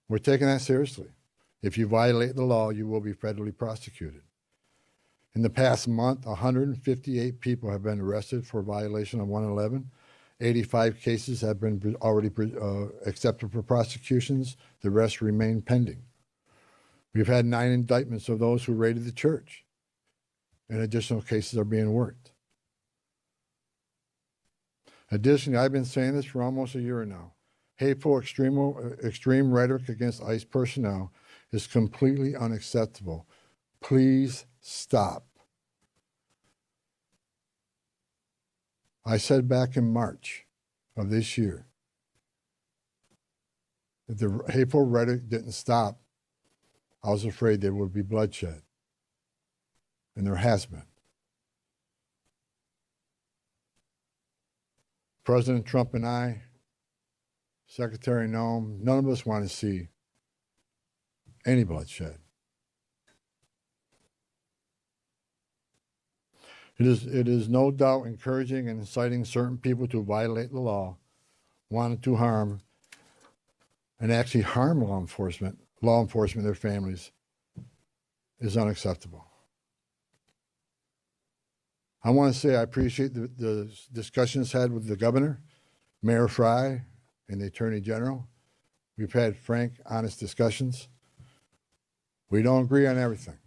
We're taking that seriously. If you violate the law, you will be federally prosecuted. In the past month, 158 people have been arrested for violation of 111. 85 cases have been already accepted for prosecutions. The rest remain pending. We've had 9 indictments of those who raided the church, and additional cases are being worked. Additionally, I've been saying this for almost a year now. Hateful, extreme rhetoric against ICE personnel is completely unacceptable. Please stop. I said back in March of this year, if the hateful rhetoric didn't stop, I was afraid there would be bloodshed. And there has been. President Trump and I, Secretary Noem, none of us want to see any bloodshed. It is no doubt encouraging and inciting certain people to violate the law, wanting to harm and actually harm law enforcement and their families is unacceptable. I want to say I appreciate the discussions had with the governor, Mayor Fry, and the Attorney General. We've had frank, honest discussions. We don't agree on everything,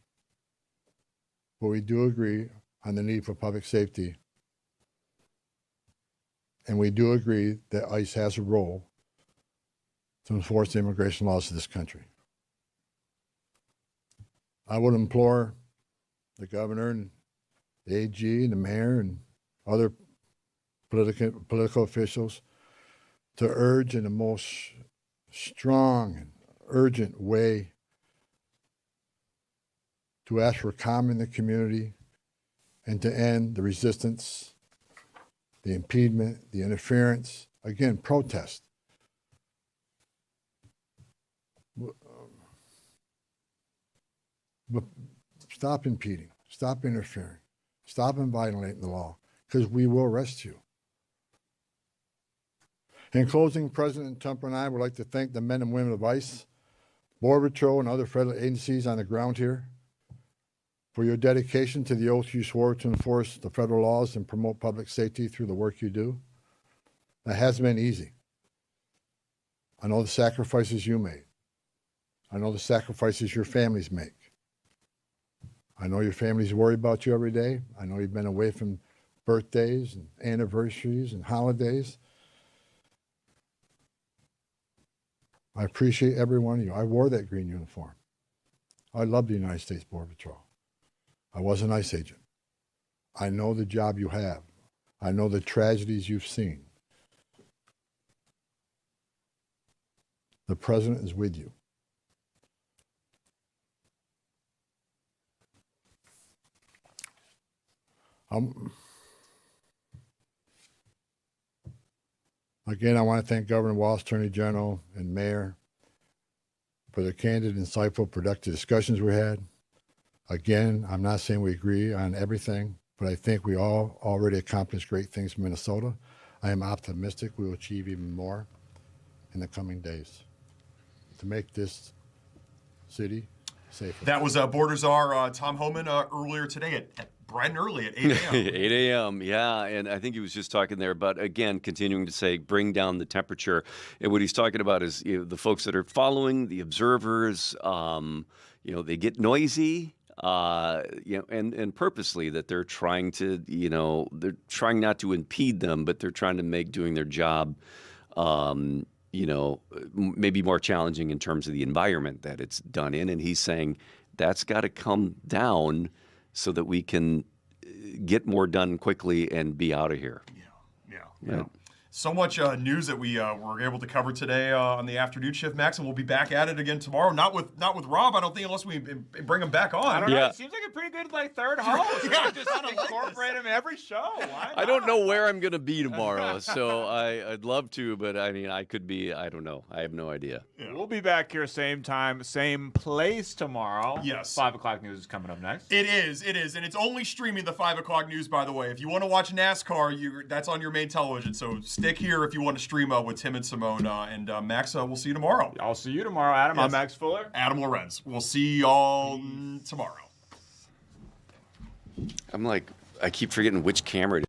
but we do agree on the need for public safety. And we do agree that ICE has a role to enforce the immigration laws of this country. I would implore the governor and the AG and the mayor and other political officials to urge in the most strong and urgent way to ask for calm in the community and to end the resistance, the impediment, the interference, again, protest. But stop impeding, stop interfering, stop violating the law, because we will arrest you. In closing, President Trump and I would like to thank the men and women of ICE, Border Patrol, and other federal agencies on the ground here for your dedication to the oath you swore to enforce the federal laws and promote public safety through the work you do. That hasn't been easy. I know the sacrifices you made. I know the sacrifices your families make. I know your families worry about you every day. I know you've been away from birthdays and anniversaries and holidays. I appreciate every one of you. I wore that green uniform. I love the United States Border Patrol. I was an ICE agent. I know the job you have. I know the tragedies you've seen. The president is with you. Again, I want to thank Governor Walz, Attorney General, and Mayor for the candid, insightful, productive discussions we had. Again, I'm not saying we agree on everything, but I think we all already accomplished great things in Minnesota. I am optimistic we will achieve even more in the coming days to make this city safer. That was Border Czar Tom Homan earlier today at bright and early at 8 a.m. 8 a.m. Yeah, and I think he was just talking there about, again, continuing to say bring down the temperature. And what he's talking about is the folks that are following, the observers, they get noisy. And purposely that they're trying to, they're trying not to impede them, but they're trying to make doing their job, maybe more challenging in terms of the environment that it's done in. And he's saying that's got to come down so that we can get more done quickly and be out of here. Yeah. So much news that we were able to cover today on the afternoon shift, Max, and we'll be back at it again tomorrow. Not with Rob, I don't think, unless we bring him back on. I don't know. It seems like a pretty good third host. Yeah, just incorporate him in every show. I don't know where I'm going to be tomorrow, so I'd love to, but I mean, I could be. I don't know. I have no idea. Yeah. We'll be back here same time, same place tomorrow. Yes. 5 o'clock news is coming up next. It is, and it's only streaming the 5 o'clock news. By the way, if you want to watch NASCAR, that's on your main television. So stick here if you want to stream with Tim and Simone. And Max, we'll see you tomorrow. I'll see you tomorrow, Adam. Yes. I'm Max Fuller. Adam Lorenz. We'll see y'all tomorrow. I keep forgetting which camera it is.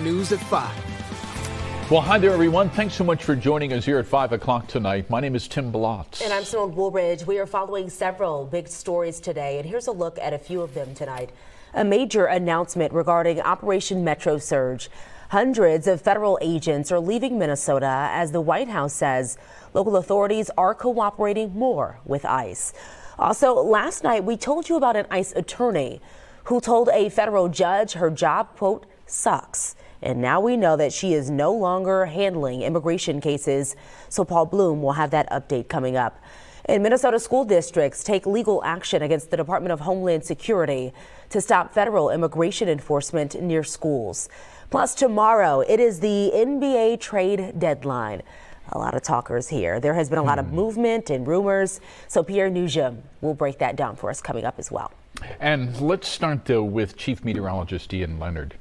News at 5. Well, hi there, everyone. Thanks so much for joining us here at 5 o'clock tonight. My name is Tim Blotz. And I'm Simone Woolridge. We are following several big stories today, and here's a look at a few of them tonight. A major announcement regarding Operation Metro Surge. Hundreds of federal agents are leaving Minnesota as the White House says local authorities are cooperating more with ICE. Also, last night we told you about an ICE attorney who told a federal judge her job, quote, sucks. And now we know that she is no longer handling immigration cases. So Paul Bloom will have that update coming up. And Minnesota school districts take legal action against the Department of Homeland Security to stop federal immigration enforcement near schools. Plus, tomorrow, it is the NBA trade deadline. A lot of talkers here. There has been a lot of movement and rumors. So Pierre Nugent will break that down for us coming up as well. And let's start, though, with Chief Meteorologist Ian Leonard.